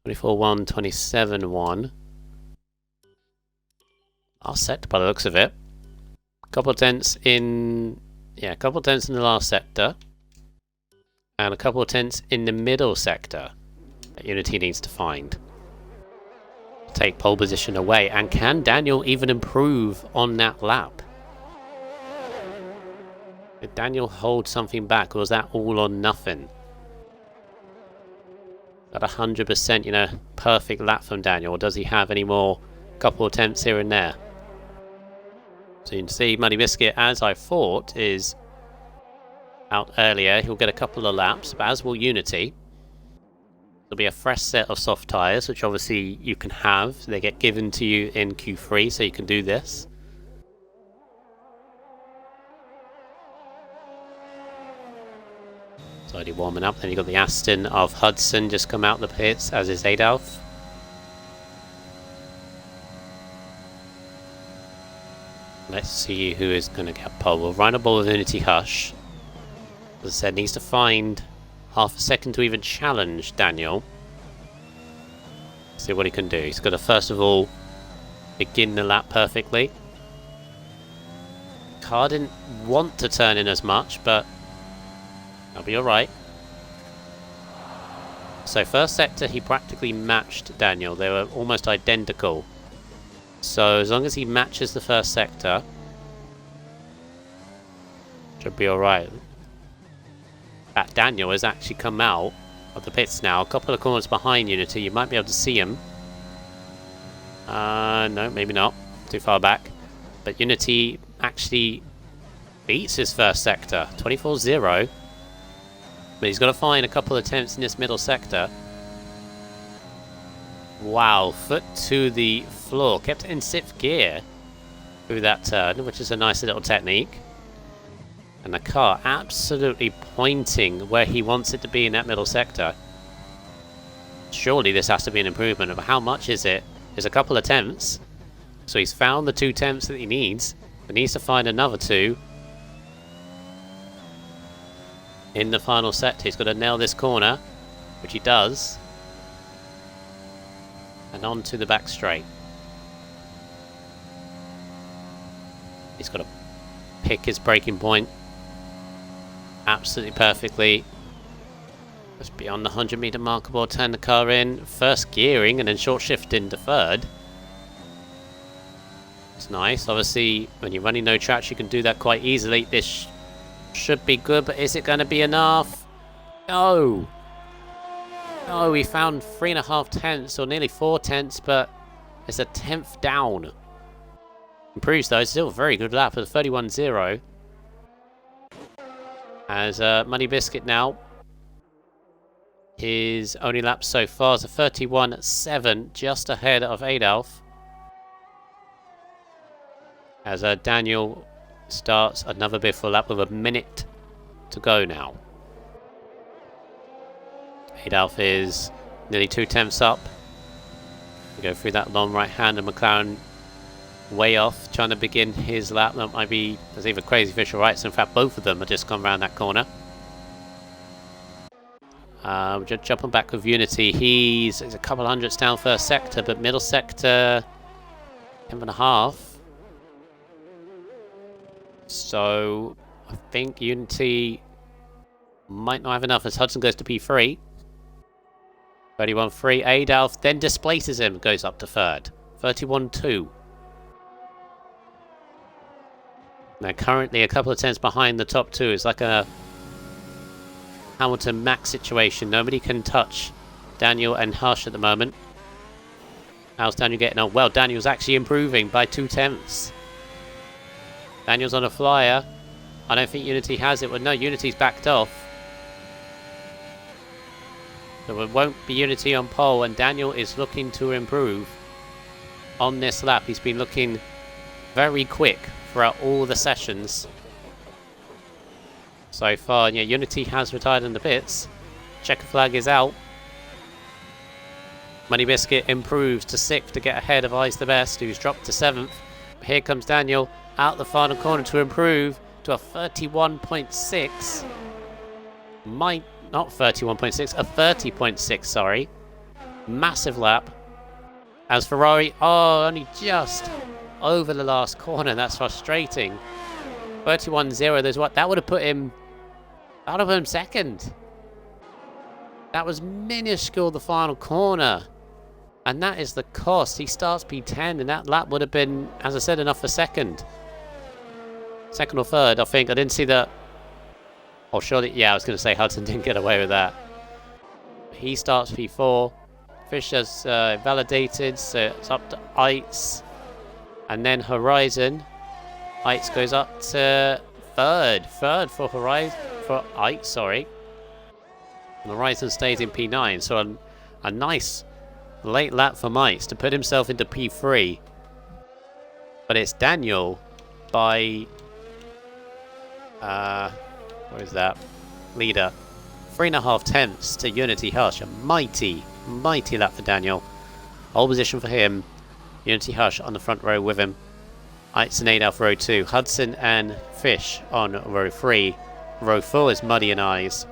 Speaker 1: 24.1, 27.1. I'll set by the looks of it. Couple of tenths in, a couple of tenths in the last sector, and a couple of tenths in the middle sector that Unity needs to find. Take pole position away, and can Daniel even improve on that lap? Did Daniel hold something back, or was that all or nothing? Is that 100%, perfect lap from Daniel, or does he have any more couple of attempts here and there? So you can see Muddy Biscuit, as I thought, is out earlier. He'll get a couple of laps, but as will Unity. There'll be a fresh set of soft tyres, which obviously you can have. They get given to you in Q3, so you can do this. So already warming up. Then you've got the Aston of Hudson just come out the pits, as is Adolf. Let's see who is going to get pole. We'll run a ball with Unity Hush. As I said, needs to find half a second to even challenge Daniel. See what he can do. He's got to first of all begin the lap perfectly. Car didn't want to turn in as much, but that'll be alright. So first sector he practically matched Daniel. They were almost identical. So as long as he matches the first sector, should be alright. That Daniel has actually come out of the pits now. A couple of corners behind Unity. You might be able to see him. No, maybe not. Too far back. But Unity actually beats his first sector. 24-0. But he's got to find a couple of attempts in this middle sector. Wow, foot to the floor. Kept it in 6th gear through that turn, which is a nice little technique. And the car absolutely pointing where he wants it to be in that middle sector. Surely this has to be an improvement. But how much is it? It's a couple of attempts. So he's found the 2 attempts that he needs. But needs to find another 2 in the final sector. He's got to nail this corner, which he does. And on to the back straight. He's got to pick his braking point absolutely perfectly. Just beyond the 100-meter marker, we'll turn the car in. First gearing and then short shift into third. It's nice. Obviously, when you're running no tracks, you can do that quite easily. This should be good, but is it going to be enough? No. No, we found 3.5 tenths, or nearly 4 tenths, but it's a 10th down. Improves though, still a very good lap at 31.0. As Money Biscuit now, his only lap so far is a 31.7, just ahead of Adolf. As Daniel starts another bit for a lap with a minute to go now. Adolf is nearly 2 tenths up. We go through that long right hand, and McLaren way off, trying to begin his lap. That might be, there's either Crazy Fish or Wrights. In fact, both of them have just come around that corner. Just jumping back with Unity. He's a couple hundredths down first sector, but middle sector 10.5. So I think Unity might not have enough as Hudson goes to P3. 31.3. Adolf then displaces him, goes up to third. 31.2. Now currently a couple of tenths behind the top two. It's like a Hamilton Max situation. Nobody can touch Daniel and Hush at the moment. How's Daniel getting on? Well, Daniel's actually improving by 2 tenths. Daniel's on a flyer. I don't think Unity has it. Well, no, Unity's backed off. So it won't be Unity on pole, and Daniel is looking to improve on this lap. He's been looking very quick throughout all the sessions so far. Yeah, Unity has retired in the pits. Checker flag is out. Money Biscuit improves to 6th to get ahead of Eyes the Best, who's dropped to 7th. Here comes Daniel out the final corner to improve to a 31.6. Not 31.6, a 30.6, sorry. Massive lap. As Ferrari, only just over the last corner. That's frustrating. 31.0, there's what? That would have put him second. That was minuscule, the final corner. And that is the cost. He starts P10, and that lap would have been, as I said, enough for second. Second or third, I think. I didn't see that. Oh, surely, yeah, I was going to say Hudson didn't get away with that. He starts P4. Fisher's validated, so it's up to Eitz. And then Horizon. Eitz goes up to third. Third for Horizon, for Eitz, sorry. And Horizon stays in P9, so a nice late lap for Eitz to put himself into P3. But it's Daniel by... what is that? Leader. 3.5 tenths to Unity Hush. A mighty, mighty lap for Daniel. Whole position for him. Unity Hush on the front row with him. Eitz and Adolf row 2. Hudson and Fish on row 3. Row 4 is Muddy and Eyes.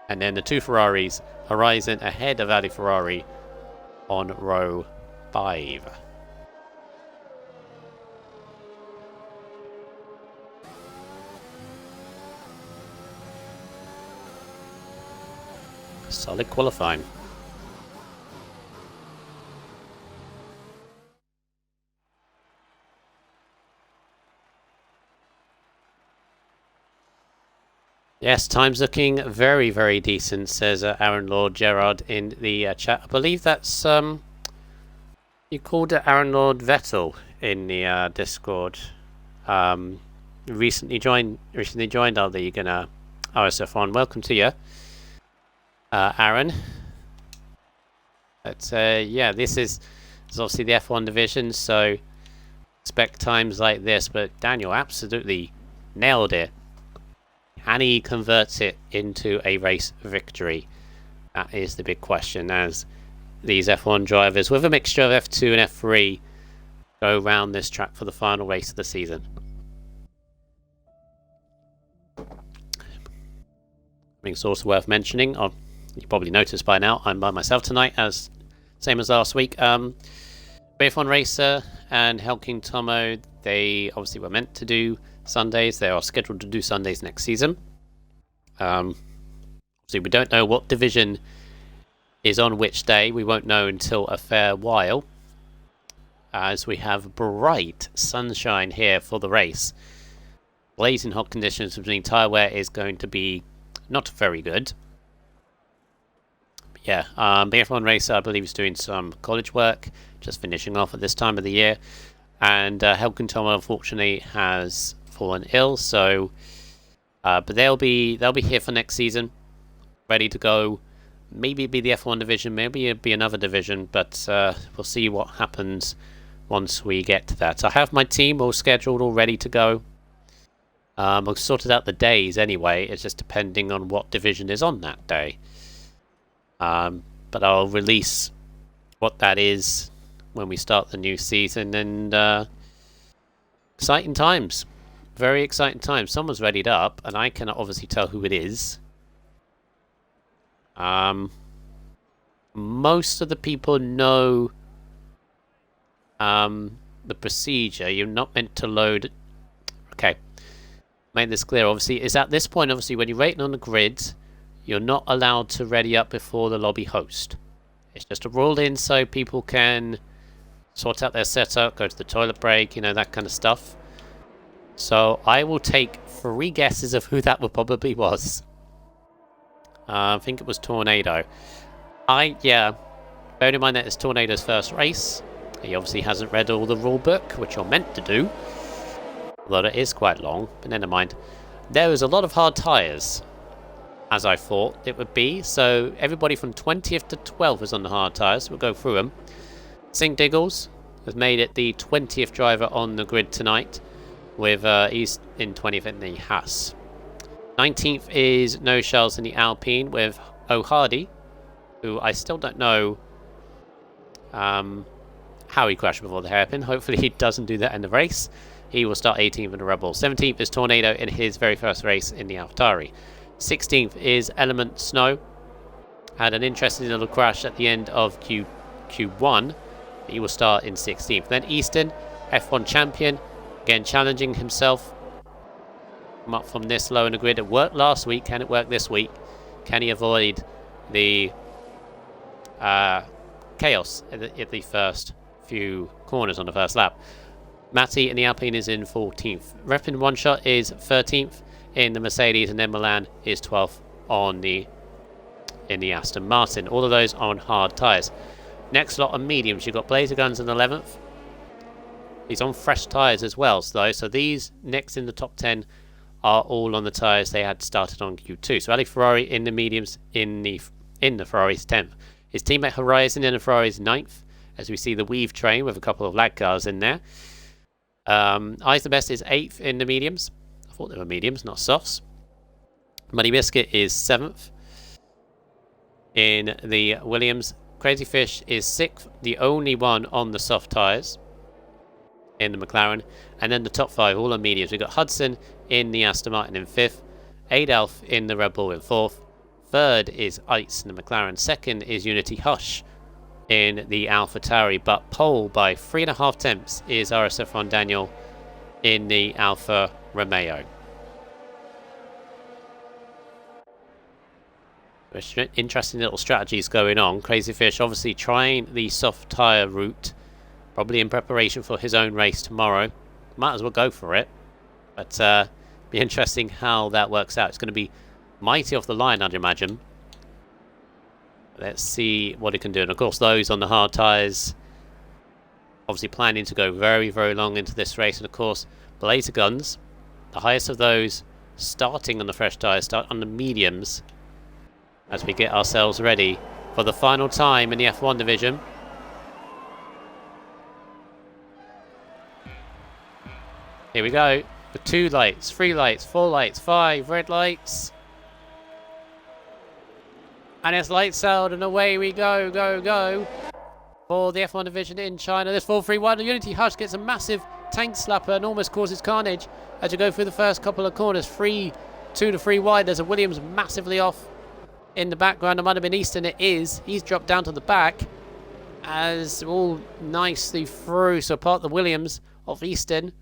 Speaker 1: And then the two Ferraris. Horizon ahead of Ali Ferrari on row 5. Solid qualifying. Yes, time's looking very, very decent, says Aaron Lord Gerard in the chat. I believe that's you called it Aaron Lord Vettel in the Discord. Recently joined our league in RSF1. Welcome to you, Aaron. But yeah, this is obviously the F1 division, so expect times like this. But Daniel absolutely nailed it. And he converts it into a race victory. That is the big question, as these F1 drivers, with a mixture of F2 and F3, go around this track for the final race of the season. I think it's also worth mentioning, you probably noticed by now, I'm by myself tonight, as same as last week. F1 Racer and Helking Tomo, they obviously were meant to do Sundays. They are scheduled to do Sundays next season. Obviously, we don't know what division is on which day. We won't know until a fair while. as we have bright sunshine here for the race. Blazing hot conditions, which means tyre wear is going to be not very good. But yeah, the F1 racer, I believe, is doing some college work, just finishing off at this time of the year. And Helgen Thomas, unfortunately, has fallen ill, so but they'll be here for next season, ready to go. Maybe it'd be the F1 division, maybe it'd be another division, but we'll see what happens once we get to that. I have my team all scheduled, all ready to go. I've sorted out the days anyway, it's just depending on what division is on that day. But I'll release what that is when we start the new season, and exciting times. Very exciting times. Someone's readied up, and I cannot obviously tell who it is. Most of the people know the procedure. You're not meant to load. Okay, make this clear. Obviously, is at this point. Obviously, when you're waiting on the grid, you're not allowed to ready up before the lobby host. It's just a rule in so people can sort out their setup, go to the toilet break, you know, that kind of stuff. So I will take 3 guesses of who that probably was. I think it was Tornado. Yeah, bearing in mind that it's Tornado's first race. He obviously hasn't read all the rule book, which you're meant to do. Although it is quite long, but never mind. There was a lot of hard tyres, as I thought it would be. So everybody from 20th to 12th is on the hard tyres. We'll go through them. Sink Diggles has made it the 20th driver on the grid tonight, with he's in 20th in the Haas. 19th is No Shells in the Alpine with O'Hardy, who I still don't know how he crashed before the hairpin. Hopefully he doesn't do that in the race. He will start 18th in the Red Bull. 17th is Tornado in his very first race in the AlphaTauri. 16th is Element Snow. Had an interesting little crash at the end of Q1. He will start in 16th. Then Easton, F1 champion, again challenging himself. Come up from this low in the grid. It worked last week. Can it work this week? Can he avoid the chaos at the first few corners on the first lap? Matty in the Alpine is in 14th. Repin One Shot is 13th in the Mercedes, and then Milan is 12th in the Aston Martin. All of those on hard tyres. Next lot of mediums. You've got Blazer Guns in 11th. He's on fresh tyres as well, though. So these next in the top 10 are all on the tyres they had started on Q2. So Ali Ferrari in the mediums in the Ferrari's 10th. His teammate Horizon in the Ferrari's 9th, as we see the Weave train with a couple of lag cars in there. Eyes the Best is 8th in the mediums. I thought they were mediums, not softs. Muddy Biscuit is 7th in the Williams. Crazy Fish is 6th, the only one on the soft tyres in the McLaren. And then the top 5 all on mediums. We've got Hudson in the Aston Martin in 5th. Adolf in the Red Bull in 4th. 3rd is Ice in the McLaren. 2nd is Unity Hush in the AlphaTauri, but pole by 3.5 tenths is RSF1 Daniel in the Alfa Romeo. Interesting little strategies going on. Crazy Fish obviously trying the soft tyre route, probably in preparation for his own race tomorrow. Might as well go for it, but be interesting how that works out. It's going to be mighty off the line, I'd imagine. Let's see what it can do. And of course, those on the hard tyres obviously planning to go very, very long into this race. And of course, Blazer Guns, the highest of those, starting on the fresh tyres, start on the mediums as we get ourselves ready for the final time in the F1 division. Here we go. With 2 lights, 3 lights, 4 lights, 5 red lights. And it's lights out, and away we go, go for the F1 division in China. This 4-3-1, Unity Hush gets a massive tank slapper and almost causes carnage as you go through the first couple of corners. 2 to 3 wide. There's a Williams massively off in the background. It might have been Easton. It is. He's dropped down to the back as all nicely through. So part of the Williams of Easton,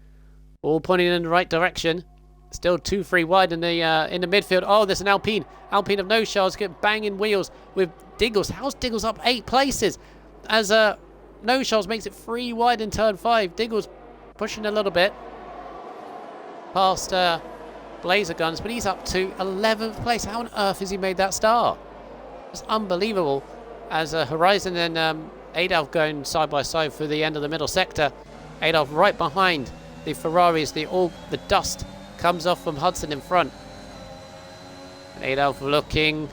Speaker 1: all pointing in the right direction. Still 2-3 wide in the midfield. Oh, there's an Alpine of No Shells, get banging wheels with Diggles. How's Diggles up 8 places? As No shots makes it 3 wide in turn 5. Diggle's pushing a little bit past Blazer Guns, but he's up to 11th place. How on earth has he made that start? It's unbelievable. As Horizon and Adolf going side by side through the end of the middle sector. Adolf right behind the Ferraris. The dust comes off from Hudson in front. And Adolf looking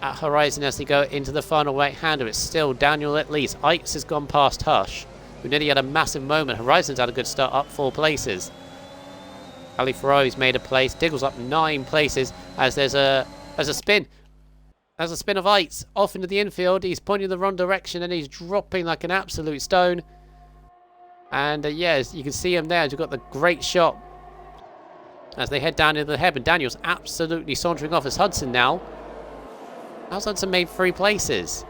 Speaker 1: at Horizon as they go into the final right-hander. It's still Daniel at least. Ikes has gone past Hush, who nearly had a massive moment. Horizon's had a good start, up 4 places. Ali Ferrari's made a place. Diggle's up 9 places as there's a spin. There's a spin of Ikes off into the infield. He's pointing the wrong direction and he's dropping like an absolute stone. And yes, you can see him there. You've got the great shot as they head down into the head. And Daniel's absolutely sauntering off as Hudson now. How's Hudson made 3 places?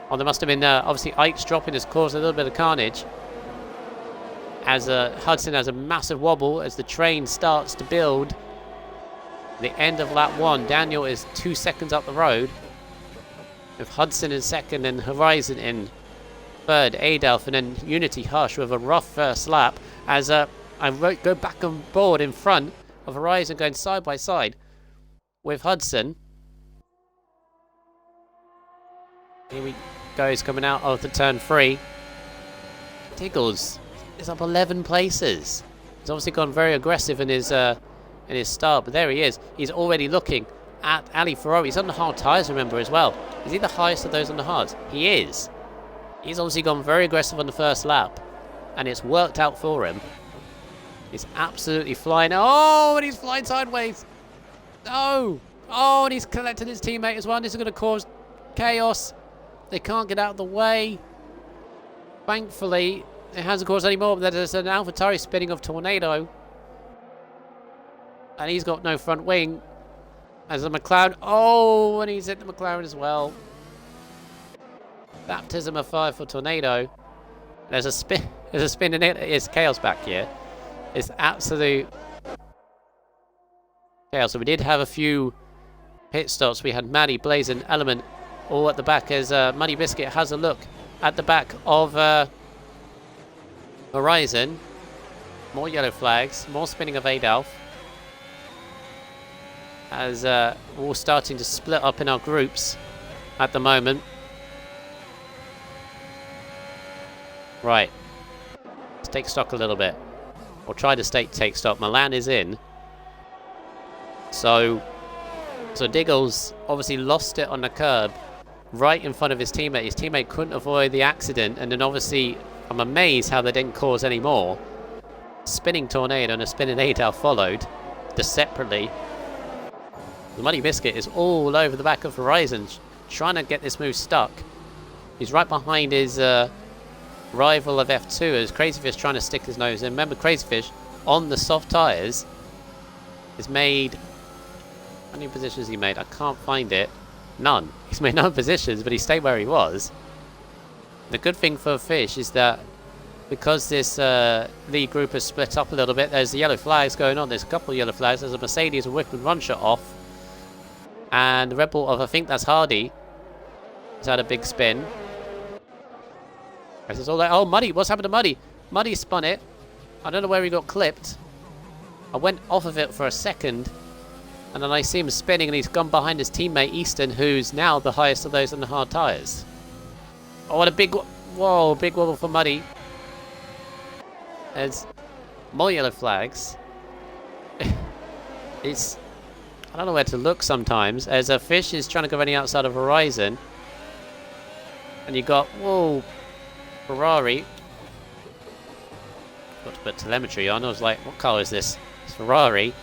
Speaker 1: Oh, there must have been, obviously, Ike's dropping has caused a little bit of carnage. As Hudson has a massive wobble as the train starts to build. The end of lap 1. Daniel is 2 seconds up the road. With Hudson in second and Horizon in third. Adolf and then Unity Hush with a rough first lap. As I go back on board in front of Horizon going side by side with Hudson. Here we go, he's coming out of the turn 3. Diggles is up 11 places. He's obviously gone very aggressive in his start, but there he is. He's already looking at Ali Ferrari. He's on the hard tyres, remember, as well. Is he the highest of those on the hards? He is. He's obviously gone very aggressive on the first lap, and it's worked out for him. He's absolutely flying. Oh, and he's flying sideways. No. Oh, and he's collected his teammate as well. This is going to cause chaos. They can't get out of the way. Thankfully, it hasn't caused any more, but there's an AlphaTauri spinning off Tornado. And he's got no front wing. As a McLaren. Oh, and he's hit the McLaren as well. Baptism of fire for Tornado. There's a spin. There's a spin in it. It's chaos back here. It's absolute chaos. So we did have a few pit stops. We had Maddie, Blaze, and Element all at the back as Muddy Biscuit has a look at the back of Horizon. More yellow flags. More spinning of Adolf. As we're all starting to split up in our groups at the moment. Right. Let's take stock a little bit. Or try to take stock. Milan is in. So Diggles obviously lost it on the curb right in front of his teammate. His teammate couldn't avoid the accident, and then obviously I'm amazed how they didn't cause any more. Spinning Tornado and a spinning Adolf followed, just separately. The Muddy Biscuit is all over the back of Horizon, trying to get this move stuck. He's right behind his rival of F2 as Crazyfish trying to stick his nose in. Remember, Crazyfish on the soft tyres has made... How many positions he made? I can't find it. None. He's made no positions, but he stayed where he was. The good thing for Fish is that because this lead group has split up a little bit, there's the yellow flags going on. There's a couple of yellow flags. There's a Mercedes, a whip and run shot off. And the Red Bull of, I think that's Hardy, has had a big spin. This is all that. Oh, Muddy. What's happened to Muddy? Muddy spun it. I don't know where he got clipped. I went off of it for a second. And then I see him spinning and he's gone behind his teammate Easton, who's now the highest of those on the hard tyres. Oh, what a big... Whoa, big wobble for Muddy. There's more yellow flags. It's... I don't know where to look sometimes. As a Fish is trying to go running outside of Horizon. And you got... Whoa... Ferrari. Got to put telemetry on. I was like, what car is this? It's Ferrari.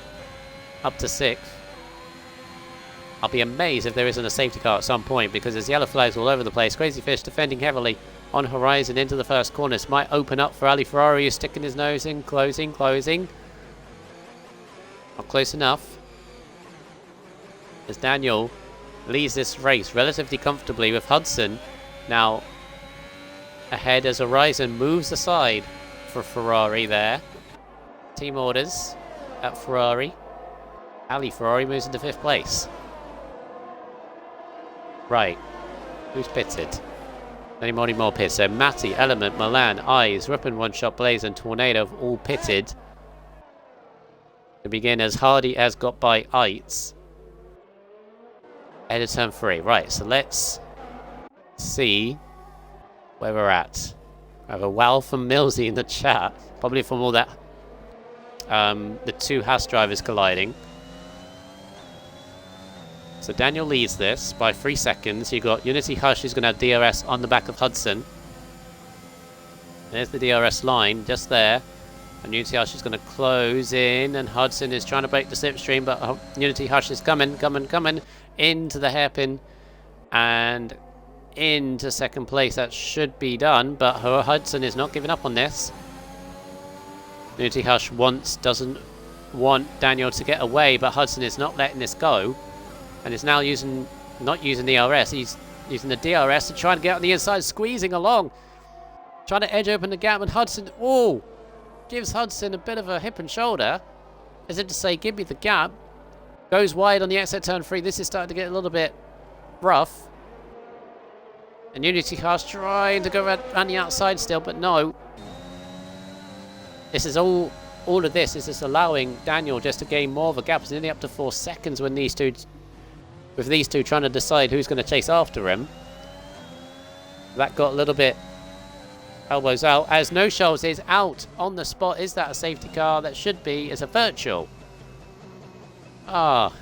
Speaker 1: Up to 6th. I'll be amazed if there isn't a safety car at some point because there's yellow flags all over the place. Crazyfish defending heavily on Horizon into the first corner. This might open up for Ali Ferrari, who's sticking his nose in. Closing. Not close enough. As Daniel leads this race relatively comfortably with Hudson now ahead as Horizon moves aside for Ferrari there. Team orders at Ferrari. Ali Ferrari moves into 5th place. Right. Who's pitted? Any more pits. So Matty, Element, Milan, Eyes, Rippin, One Shot, Blaze, and Tornado have all pitted. To begin as Hardy as got by Eitz. Ahead of turn 3. Right, so let's see where we're at. I have a wow from Millsy in the chat. Probably from all that the two Haas drivers colliding. So Daniel leads this by 3 seconds. You've got Unity Hush who's going to have DRS on the back of Hudson. There's the DRS line just there. And Unity Hush is going to close in. And Hudson is trying to break the slipstream. But Unity Hush is coming into the hairpin. And into second place. That should be done. But Hudson is not giving up on this. Unity Hush doesn't want Daniel to get away. But Hudson is not letting this go. And is now not using the RS, he's using the DRS to try to get on the inside, squeezing along. Trying to edge open the gap, and Hudson, gives Hudson a bit of a hip and shoulder. As if to say, give me the gap. Goes wide on the exit turn 3. This is starting to get a little bit rough. And Unity Hush trying to go around the outside still, but no. This is all of this is just allowing Daniel just to gain more of a gap. It's nearly up to 4 seconds when these two trying to decide who's going to chase after him. That got a little bit elbows out as No Shoals is out on the spot. Is that a safety car? That should be. It's a virtual. Oh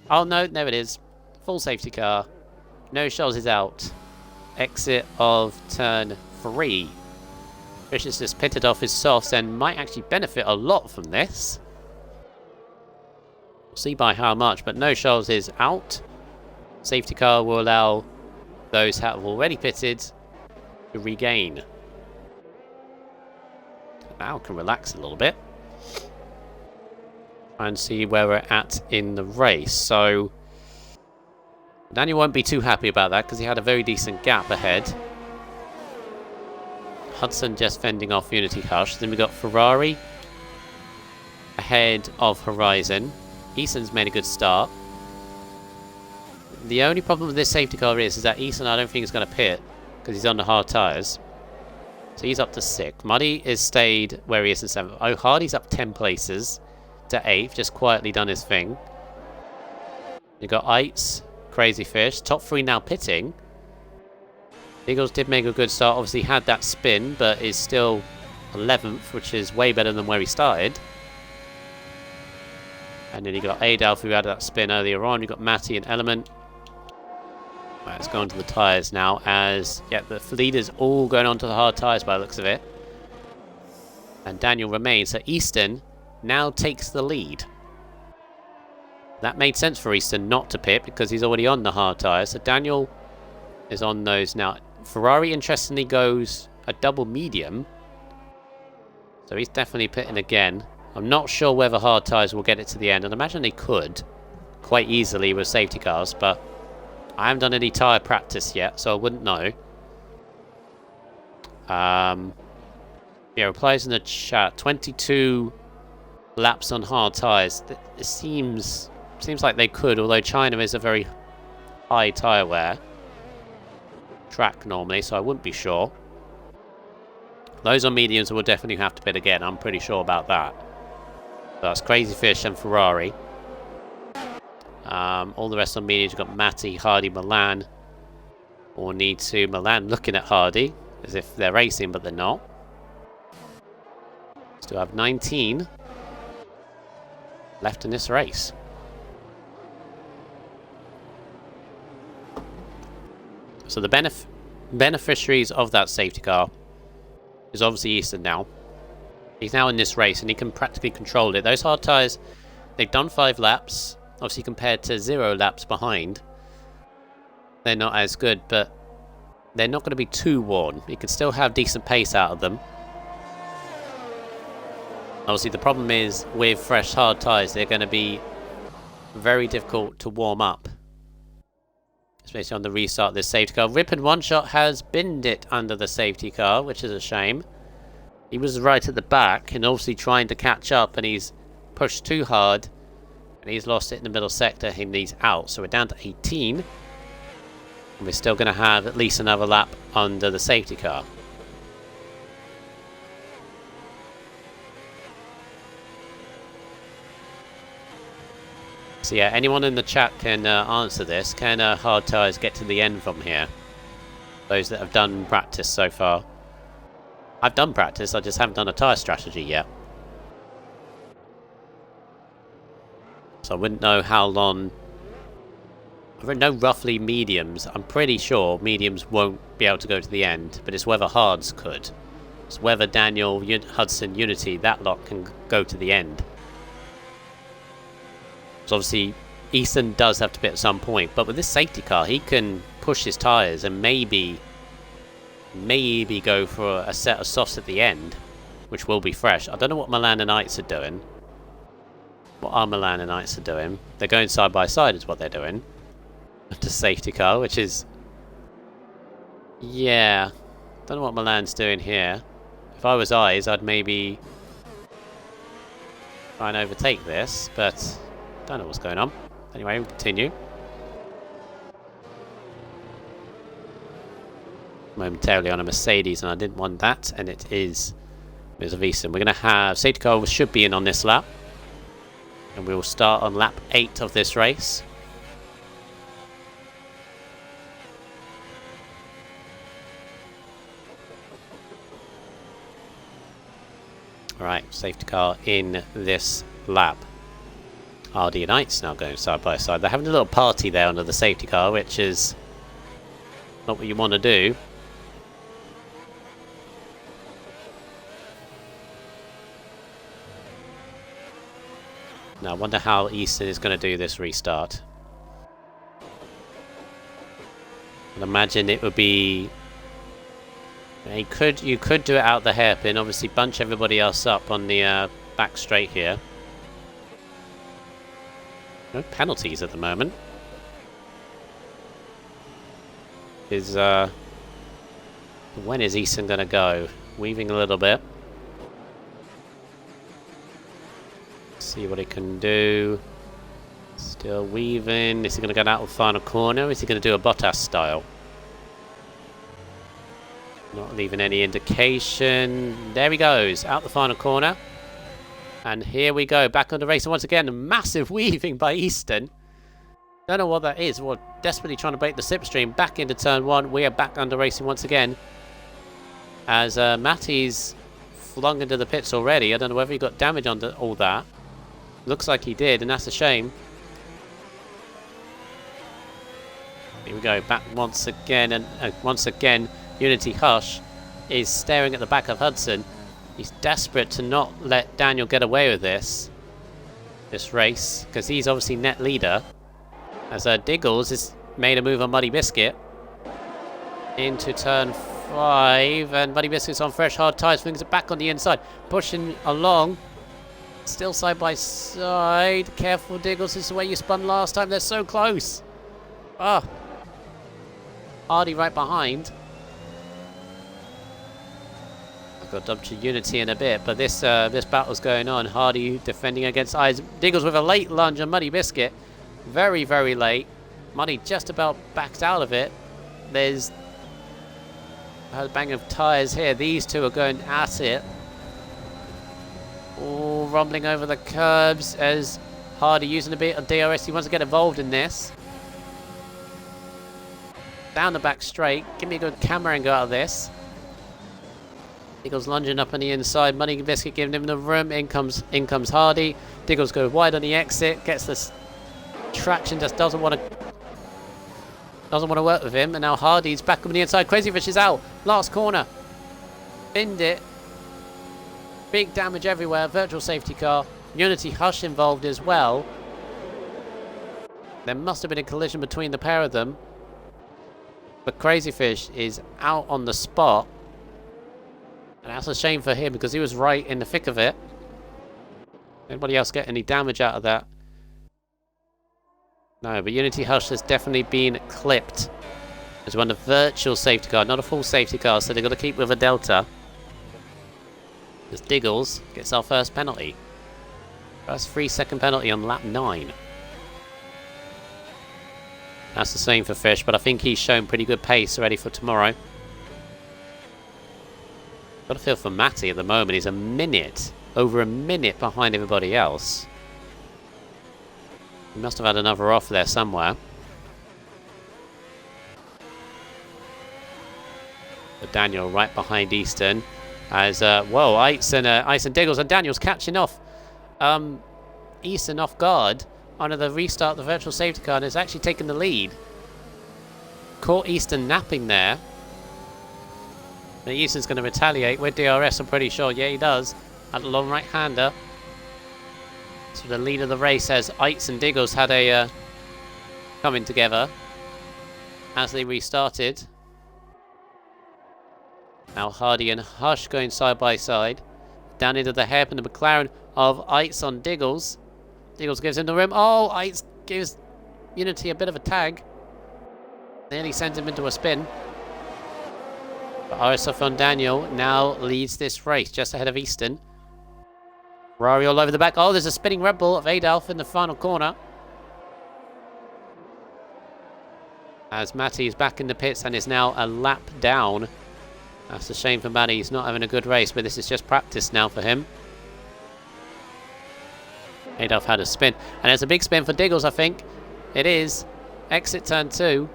Speaker 1: no, there it is. Full safety car. No Shoals is out. Exit of turn 3. Vicious just pitted off his softs and might actually benefit a lot from this. See by how much, but No Shoals is out. Safety car will allow those who have already pitted to regain. Now can relax a little bit and see where we're at in the race. So Daniel won't be too happy about that because he had a very decent gap ahead. Hudson just fending off Unity Hush. Then we got Ferrari ahead of Horizon. Eason's made a good start. The only problem with this safety car is that Eason I don't think is going to pit because he's on the hard tyres. So he's up to 6th. Muddy is stayed where he is in 7th. Oh, Hardy's up 10 places to 8th. Just quietly done his thing. You've got Eitz, Crazy Fish. Top 3 now pitting. Eagles did make a good start. Obviously had that spin, but is still 11th, which is way better than where he started. And then you got Adolf who had that spin earlier on. You got Matty and Element. Right, let's go on to the tyres now as the leaders all going on to the hard tyres by the looks of it. And Daniel remains. So Easton now takes the lead. That made sense for Easton not to pit because he's already on the hard tyres. So Daniel is on those now. Ferrari interestingly goes a double medium. So he's definitely pitting again. I'm not sure whether hard tyres will get it to the end, and I imagine they could quite easily with safety cars, but I haven't done any tyre practice yet, so I wouldn't know. Replies in the chat. 22 laps on hard tyres. It seems like they could, although China is a very high tyre wear track normally, so I wouldn't be sure. Those on mediums will definitely have to pit again, I'm pretty sure about that. That's Crazy Fish and Ferrari. All the rest on mediums, you've got Matty, Hardy, Milan. Or need to Milan looking at Hardy as if they're racing, but they're not. Still have 19 left in this race. So the beneficiaries of that safety car is obviously Easton now. He's now in this race and he can practically control it. Those hard tyres, they've done 5 laps. Obviously compared to 0 laps behind, they're not as good, but they're not going to be too worn. You can still have decent pace out of them. Obviously the problem is with fresh hard tyres, they're going to be very difficult to warm up. Especially on the restart of this safety car. Rippin' One Shot has binned it under the safety car, which is a shame. He was right at the back and obviously trying to catch up, and he's pushed too hard. And he's lost it in the middle sector and he's out. So we're down to 18. And we're still going to have at least another lap under the safety car. So yeah, anyone in the chat can answer this. Can hard tyres get to the end from here? Those that have done practice so far. I've done practice, I just haven't done a tyre strategy yet. So I wouldn't know how long... I don't know roughly mediums. I'm pretty sure mediums won't be able to go to the end, but it's whether hards could. It's whether Daniel, Hudson, Unity, that lot can go to the end. So obviously, Ethan does have to be at some point, but with this safety car, he can push his tyres and maybe go for a set of softs at the end, which will be fresh. I don't know what Milan and Knights are doing. What are Milan and Knights are doing? They're going side by side is what they're doing. The safety car, which is... yeah. Don't know what Milan's doing here. If I was eyes, I'd maybe try and overtake this, but don't know what's going on. Anyway, we'll continue. Momentarily on a Mercedes, and I didn't want that, and it is a Visa. We're going to have safety car should be in on this lap, and we will start on lap 8 of this race. Alright, safety car in this lap. RD and Knights now going side by side. They're having a little party there under the safety car, which is not what you want to do. Now I wonder how Easton is going to do this restart. I'd imagine it would be... you could do it out the hairpin, obviously bunch everybody else up on the back straight here. No penalties at the moment. When is Easton going to go? Weaving a little bit. See what he can do. Still weaving. Is he going to go out of the final corner? Is he going to do a Bottas style? Not leaving any indication. There he goes, out the final corner. And here we go, back on the race. And once again, a massive weaving by Easton. Don't know what that is. We're desperately trying to break the slipstream. Back into turn 1. We are back under racing once again. As Matty's flung into the pits already. I don't know whether he got damage on all that. Looks like he did, and that's a shame. Here we go, back once again. And once again, Unity Hush is staring at the back of Hudson. He's desperate to not let Daniel get away with this race, because he's obviously net leader. As Diggles has made a move on Muddy Biscuit into turn 5, and Muddy Biscuit's on fresh hard tyres, flings it back on the inside, pushing along, still side by side. Careful, Diggles, this is the way you spun last time. They're so close. Ah, Hardy right behind. Got dumped to Unity in a bit, but this battle's going on. Hardy defending against Eyes. Diggles with a late lunge on Muddy Biscuit. Very, very late. Muddy just about backed out of it. There's a bang of tyres here. These two are going at it. All rumbling over the curbs as Hardy using a bit of DRS. He wants to get involved in this. Down the back straight. Give me a good camera angle out of this. Diggles lunging up on the inside. Muddy Biscuit giving him the room. In comes Hardy. Diggles goes wide on the exit. Gets this traction. Just doesn't want to work with him. And now Hardy's back on the inside. Crazy Fish is out. Last corner. Binned it. Big damage everywhere. Virtual safety car. Unity Hush involved as well. There must have been a collision between the pair of them. But Crazy Fish is out on the spot. And that's a shame for him because he was right in the thick of it. Anybody else get any damage out of that? No, but Unity Hush has definitely been clipped. It's one of the virtual safety car, not a full safety car, so they've got to keep with a delta. As Diggles gets our first penalty. First 3-second penalty on lap 9. That's the same for Fish, but I think he's shown pretty good pace already for tomorrow. Got a feel for Matty at the moment. He's over a minute behind everybody else. He must have had another off there somewhere. But Daniel right behind Easton. As, whoa, Ice and Diggles, and Daniel's catching off Easton off guard under the restart the virtual safety car, and has actually taken the lead. Caught Easton napping there. And Easton's going to retaliate with DRS, I'm pretty sure. Yeah, he does. At the long right-hander. So the lead of the race as Ice and Diggles had a coming together as they restarted. Now Hardy and Hush going side by side. Down into the hairpin, the McLaren of Ice on Diggles. Diggles gives him the rim. Oh, Ice gives Unity a bit of a tag. Nearly sends him into a spin. But RSF on Daniel now leads this race just ahead of Easton. Ferrari all over the back. Oh, there's a spinning Red Bull of Adolf in the final corner. As Matty is back in the pits and is now a lap down. That's a shame for Matty. He's not having a good race, but this is just practice now for him. Adolf had a spin. And it's a big spin for Diggles, I think. It is. Exit turn 2.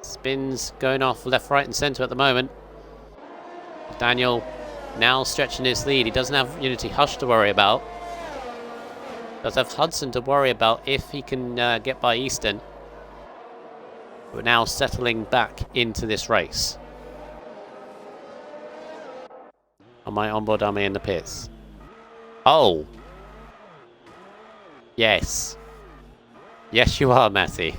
Speaker 1: Spins going off left, right and centre at the moment. Daniel now stretching his lead. He doesn't have Unity Hush to worry about. Does have Hudson to worry about if he can get by Easton. We're now settling back into this race. On my onboard dummy in the pits. Oh! Yes. Yes, you are, Matty.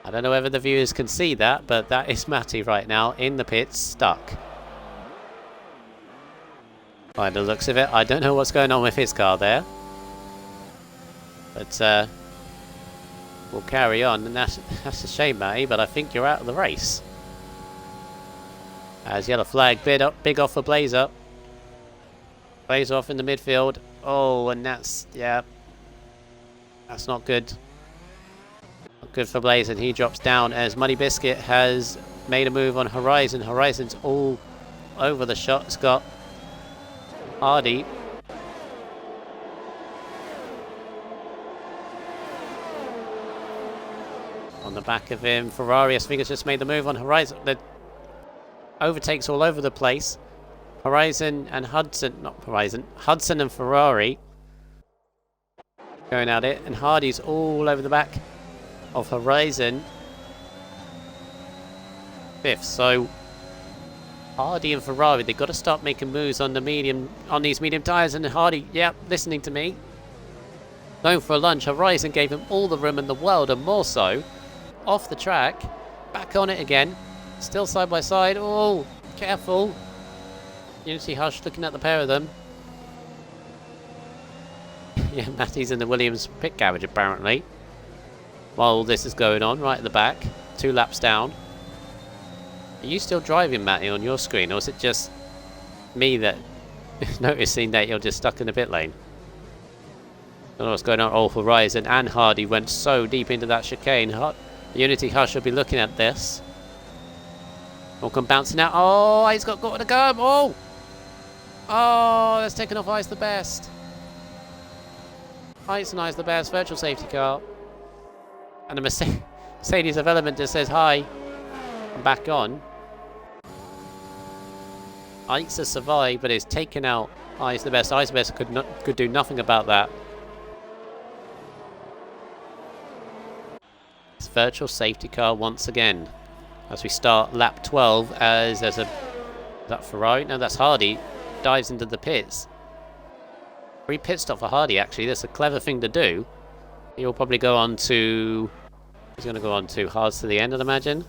Speaker 1: I don't know whether the viewers can see that, but that is Matty right now in the pits, stuck. By the looks of it, I don't know what's going on with his car there. But we'll carry on, and that's a shame, Matty, but I think you're out of the race. As yellow flag, big off for Blazer. Blazer off in the midfield. Oh, and that's, yeah. That's not good. Not good for Blazer, and he drops down as Muddy Biscuit has made a move on Horizon. Horizon's all over the shot. It's got Hardy. On the back of him, Ferrari, I think, has just made the move on Horizon. The overtakes all over the place. Horizon and Hudson, not Horizon, Hudson and Ferrari going at it, and Hardy's all over the back of Horizon. 5th, so Hardy and Ferrari, they've got to start making moves on these medium tyres, and Hardy, yeah, listening to me, going for a lunge. Horizon gave him all the room in the world, and more so. Off the track, back on it again, still side by side. Oh, careful. Unity Hush looking at the pair of them. Yeah, Matty's in the Williams pit garage apparently. While all this is going on, right at the back, 2 laps down. Are you still driving, Matty, on your screen, or is it just me that noticing that you're just stuck in the pit lane? I don't know what's going on. Oh, Horizon and Hardy went so deep into that chicane. Unity Hush will be looking at this. All come bouncing out. Oh, he's got to go. Oh! Oh, that's taken off Ice the Best. Ice and Ice the Best. Virtual safety car. And the Mercedes of Element just says hi. I'm back on. Ice has survived, but it's taken out Ice the Best. Ice the Best could do nothing about that. It's virtual safety car once again. As we start lap 12, as there's is that Ferrari? No, that's Hardy. Dives into the pits. Free pit stop for Hardy, actually. That's a clever thing to do. He'll probably go on to... He's going to go on to hards to the end, I'd imagine.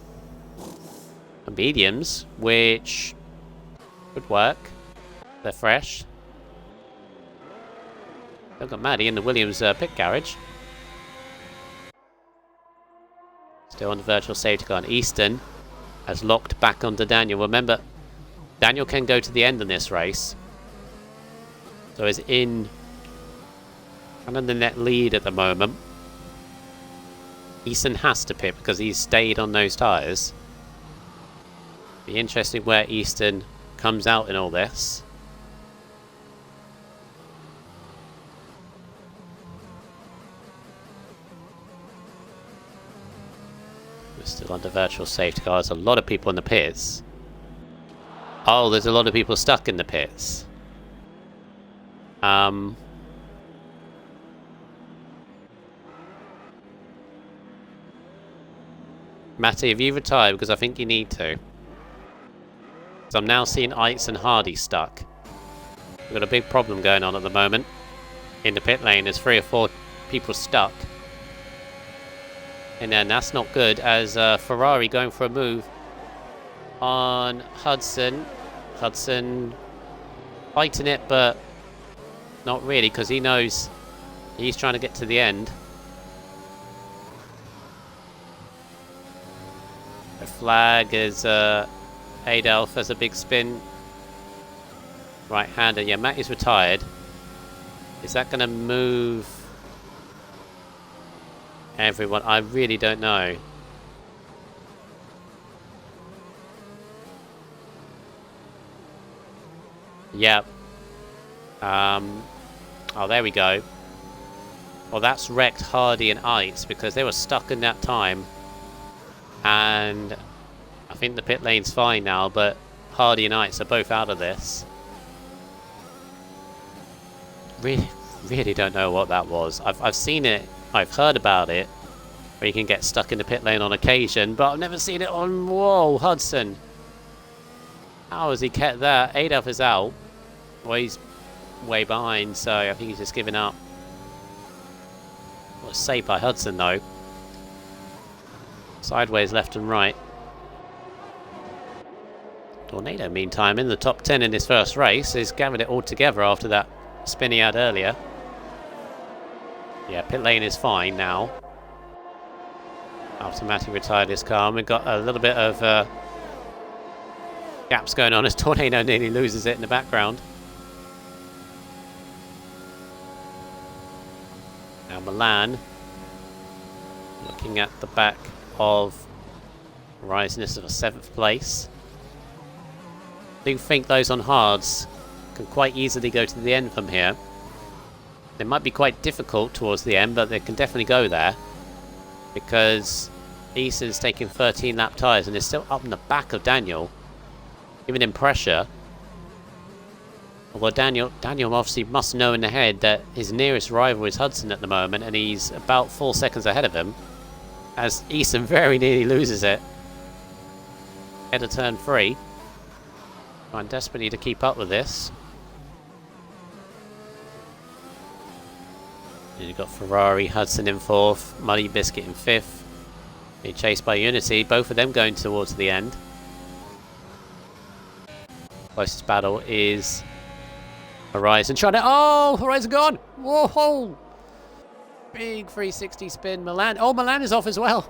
Speaker 1: And mediums, which would work. They're fresh. They've got Maddie in the Williams pit garage. Still on the virtual safety car. And Easton has locked back onto Daniel. Remember, Daniel can go to the end in this race. So is in kind of the net lead at the moment. Easton has to pit because he's stayed on those tyres. Be interesting where Easton comes out in all this. We're still under virtual safety cars. A lot of people in the pits. Oh, there's a lot of people stuck in the pits. Matty, have you retired? Because I think you need to. So I'm now seeing Eitz and Hardy stuck. We've got a big problem going on at the moment. In the pit lane, there's 3 or 4 people stuck. And then that's not good, as Ferrari going for a move on Hudson. Hudson fighting it, but not really, because he knows he's trying to get to the end. The flag is Adolf has a big spin. Right-hander. Yeah, Matt is retired. Is that going to move everyone? I really don't know. Yep. Oh, there we go. Well, that's wrecked Hardy and Eitz because they were stuck in that time. And I think the pit lane's fine now, but Hardy and Eitz are both out of this. Really don't know what that was. I've seen it, I've heard about it, where you can get stuck in the pit lane on occasion, but I've never seen it on... Whoa, Hudson. How has he kept that? Adolf is out. Well, he's way behind, so I think he's just giving up. What a save by Hudson, though. Sideways left and right. Tornado, meantime, in the top 10 in his first race, has gathered it all together after that spin he had earlier. Yeah, pit lane is fine now. After Matty retired his car, and we've got a little bit of gaps going on as Tornado nearly loses it in the background. Now Milan looking at the back of Horizon. This is a 7th place. I do think those on hards can quite easily go to the end from here. They might be quite difficult towards the end, but they can definitely go there because Easton's taking 13 lap tyres and is still up in the back of Daniel, giving him pressure. Although Daniel obviously must know in the head that his nearest rival is Hudson at the moment, and he's about 4 seconds ahead of him, as Easton very nearly loses it. Head of turn 3. Trying desperately to keep up with this. And you've got Ferrari, Hudson in 4th, Muddy Biscuit in 5th. Being chased by Unity, both of them going towards the end. Closest battle is Horizon trying to... Oh! Horizon gone! Whoa! Big 360 spin. Milan... Oh, Milan is off as well.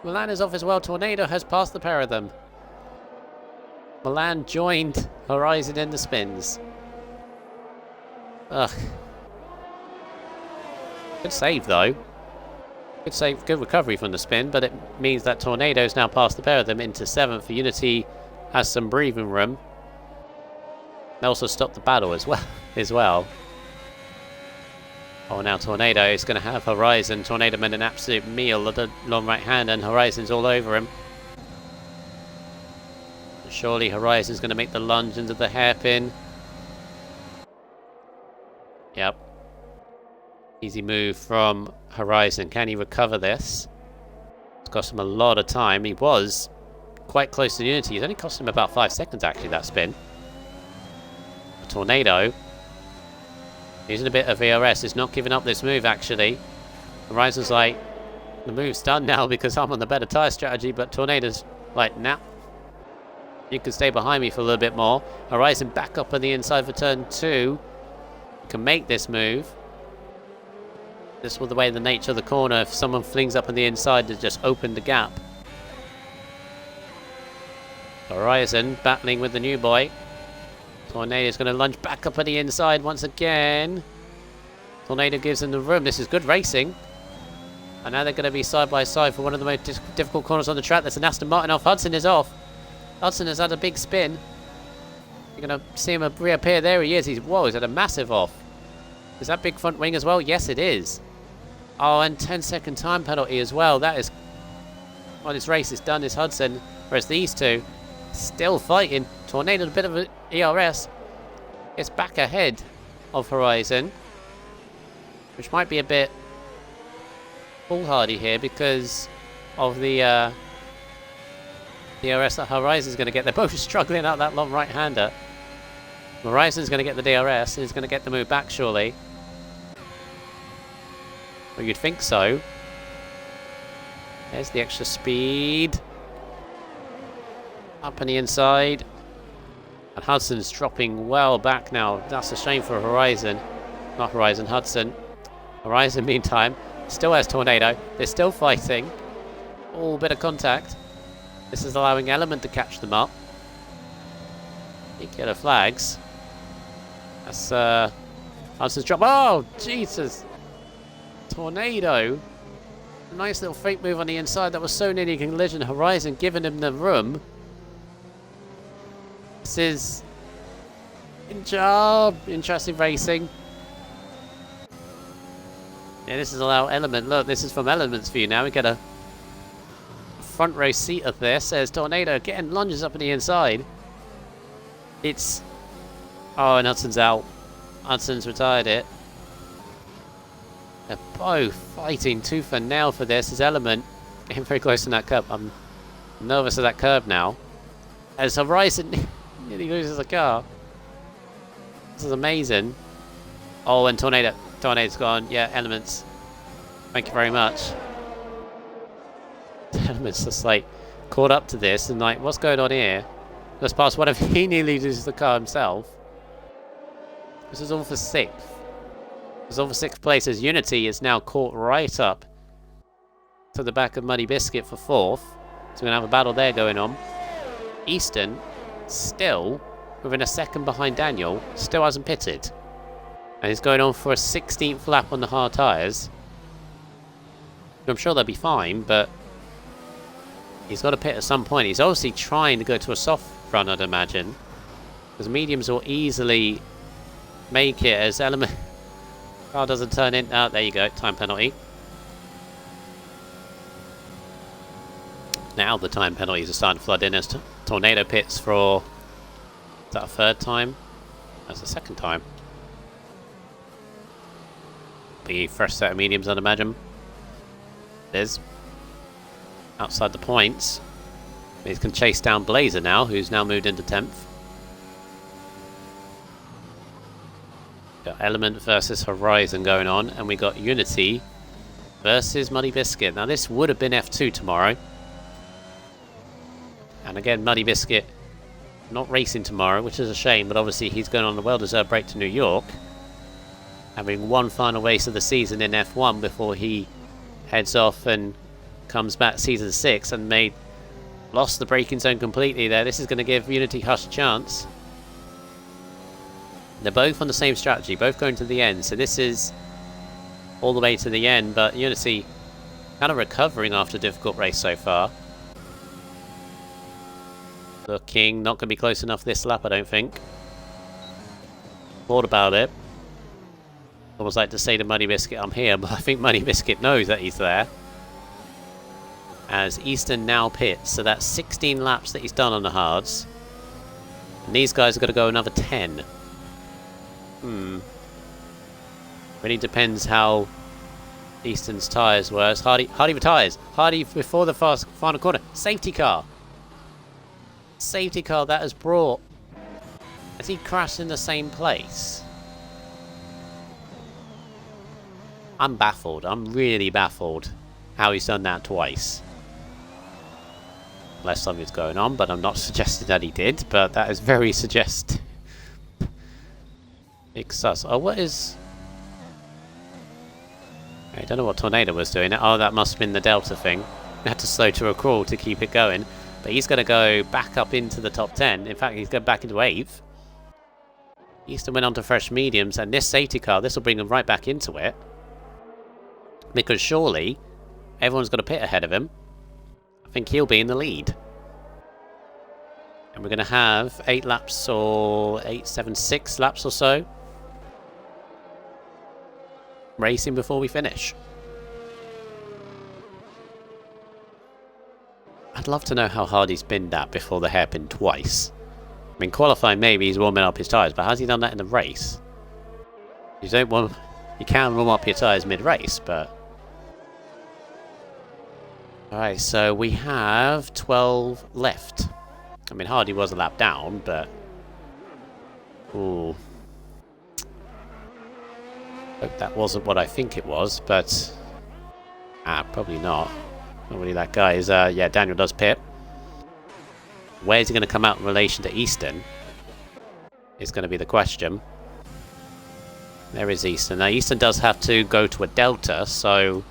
Speaker 1: Milan is off as well. Tornado has passed the pair of them. Milan joined Horizon in the spins. Ugh. Good save, though. Good save, good recovery from the spin, but it means that Tornado's now passed the pair of them into 7th. Unity has some breathing room. They also stopped the battle as well. Oh, now Tornado is going to have Horizon. Tornado made an absolute meal of the long right hand, and Horizon's all over him. Surely Horizon's going to make the lunge into the hairpin. Yep. Easy move from Horizon. Can he recover this? It's cost him a lot of time. He was quite close to Unity. It's only cost him about 5 seconds, actually, that spin. A Tornado, using a bit of VRS, is not giving up this move, actually. Horizon's like, the move's done now because I'm on the better tyre strategy, but Tornado's like, nah. You can stay behind me for a little bit more. Horizon back up on the inside for turn 2. You can make this move. This was the way, the nature of the corner. If someone flings up on the inside to just open the gap. Horizon battling with the new boy. Tornado's going to lunge back up on the inside once again. Tornado gives them the room. This is good racing. And now they're going to be side by side for one of the most difficult corners on the track. There's an Aston Martin off. Hudson is off. Hudson has had a big spin. You're going to see him reappear. There he is. Whoa, he's had a massive off. Is that big front wing as well? Yes, it is. Oh, and 10-second time penalty as well. That is... Well, this race is done, is Hudson. Whereas these two still fighting. Tornado, a bit of an ERS. It's back ahead of Horizon. Which might be a bit foolhardy here because of the DRS that Horizon's going to get. They're both struggling out that long right-hander. Horizon's going to get the DRS and he's going to get the move back, surely. Well, you'd think so. There's the extra speed. Up on the inside. And Hudson's dropping well back now. That's a shame for Horizon. Not Horizon, Hudson. Horizon, meantime, still has Tornado. They're still fighting. All bit of contact. This is allowing Element to catch them up. Big yellow flags. That's Hudson's drop. Oh, Jesus! Tornado. Nice little fake move on the inside. That was so nearly collision. Horizon giving him the room. This is interesting racing. Yeah, this is allow Element. Look, this is from Element's view now. We get a front row seat of this. There's Tornado getting lunges up on the inside. It's... Oh, and Hudson's out. Hudson's retired it. They're both fighting tooth and nail for this. As Element getting very close to that curb. I'm nervous of that curb now. As Horizon nearly loses a car. This is amazing. Oh, and Tornado's gone. Yeah, Elements. Thank you very much. Element's just like caught up to this and like, what's going on here? Just past whatever. He nearly loses the car himself. This is all for 6th. This is all for 6th place as Unity is now caught right up to the back of Muddy Biscuit for 4th. So we're going to have a battle there going on. Easton still within a second behind Daniel. Still hasn't pitted. And he's going on for a 16th lap on the hard tyres. I'm sure they'll be fine, but he's got to pit at some point. He's obviously trying to go to a soft run, I'd imagine. Because mediums will easily make it as Element... Car doesn't turn in. Oh, there you go. Time penalty. Now the time penalties are starting to flood in as Tornado pits for... Is that a 3rd time? That's the 2nd time. Be fresh set of mediums, I'd imagine. It is. Outside the points. He can chase down Blazer now, who's now moved into 10th. Got Element versus Horizon going on, and we got Unity versus Muddy Biscuit. Now this would have been F2 tomorrow. And again, Muddy Biscuit not racing tomorrow, which is a shame, but obviously he's going on a well-deserved break to New York. Having one final race of the season in F1 before he heads off and comes back season 6 and lost the braking zone completely there. This is going to give Unity Hush a chance. They're both on the same strategy, both going to the end, so this is all the way to the end, but Unity kind of recovering after a difficult race so far. Looking not going to be close enough this lap, I don't think. Thought about it. Almost like to say to Muddy Biscuit, I'm here, but I think Muddy Biscuit knows that he's there. As Easton now pits, so that's 16 laps that he's done on the hards. And these guys are going to go another 10. Really depends how Easton's tyres were. Hardy retires. Hardy before the final corner. Safety car. Safety car that has brought... Has he crashed in the same place? I'm baffled. I'm really baffled how he's done that twice. Unless something's going on, but I'm not suggesting that he did, but that is very suggestive. Big sus. Oh, what is... I don't know what Tornado was doing. Oh, that must have been the Delta thing. We had to slow to a crawl to keep it going. But he's going to go back up into the top 10. In fact, he's going back into 8th. Easton went on to fresh mediums, and this safety car, this will bring him right back into it. Because surely, everyone's got a pit ahead of him. I think he'll be in the lead. And we're going to have 8 laps or 6 laps or so. Racing before we finish. I'd love to know how hard he's been that before the hairpin twice. I mean, qualifying maybe he's warming up his tyres, but has he done that in the race? You can warm up your tyres mid-race, but... Alright, so we have 12 left. I mean, Hardy was a lap down, but... Ooh. Hope that wasn't what I think it was, but... probably not. Not really that guy. Yeah, Daniel does pit. Where's he going to come out in relation to Easton? Is going to be the question. There is Easton. Now, Easton does have to go to a delta, so...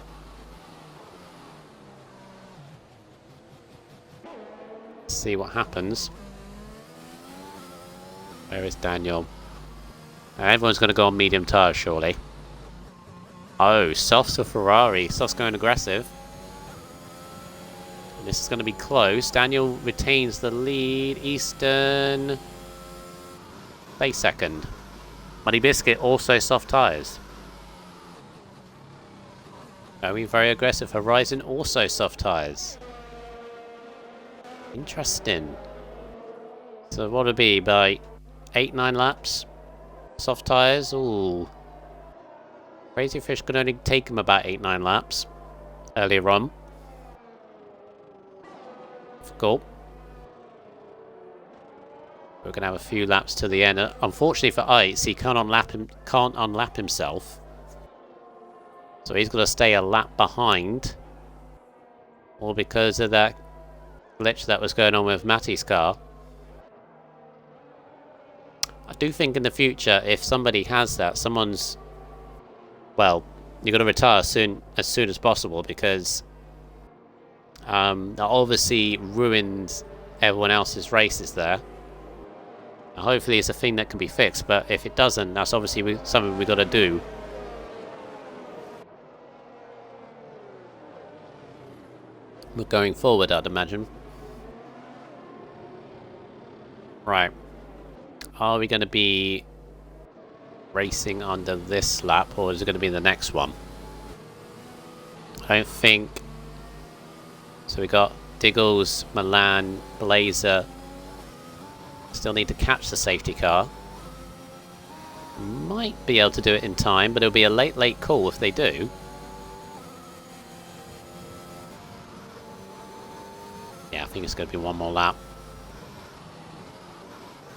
Speaker 1: Let's see what happens. Where is Daniel? Everyone's going to go on medium tyres, surely. Oh, Soft's for Ferrari. Soft's going aggressive. And this is going to be close. Daniel retains the lead. Easton... Base second. Muddy Biscuit also soft tyres. Going very aggressive. Horizon also soft tyres. Interesting. So what would it be? By 8-9 laps? Soft tyres? Ooh. Crazy Fish could only take him about 8-9 laps earlier on. Difficult. We're going to have a few laps to the end. Unfortunately for Ice, he can't unlap himself. So he's got to stay a lap behind. All because of that glitch that was going on with Matty's car. I do think in the future, if somebody has that, someone's... Well, you've got to retire as soon as possible, because that obviously ruined everyone else's races there. Hopefully it's a thing that can be fixed, but if it doesn't, that's obviously something we've got to do. But going forward, I'd imagine. Right. Are we going to be racing under this lap, or is it going to be the next one? I don't think... So we got Diggles, Milan, Blazer... Still need to catch the safety car. Might be able to do it in time, but it'll be a late call if they do. Yeah, I think it's going to be one more lap.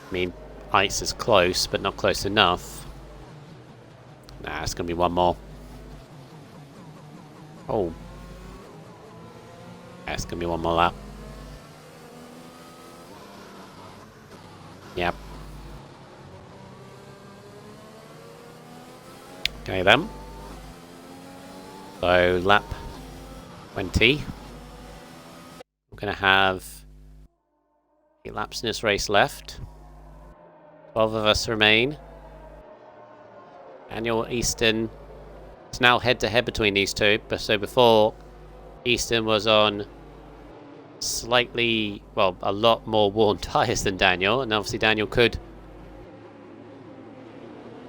Speaker 1: I mean, Ice is close, but not close enough. Nah, it's going to be one more. Oh. Yeah, it's going to be one more lap. Yep. Okay then. So lap 20. We're going to have 8 laps in this race left. 12 of us remain. Daniel, Easton. It's now head to head between these two. So before, Easton was on slightly, well, a lot more worn tyres than Daniel, and obviously Daniel could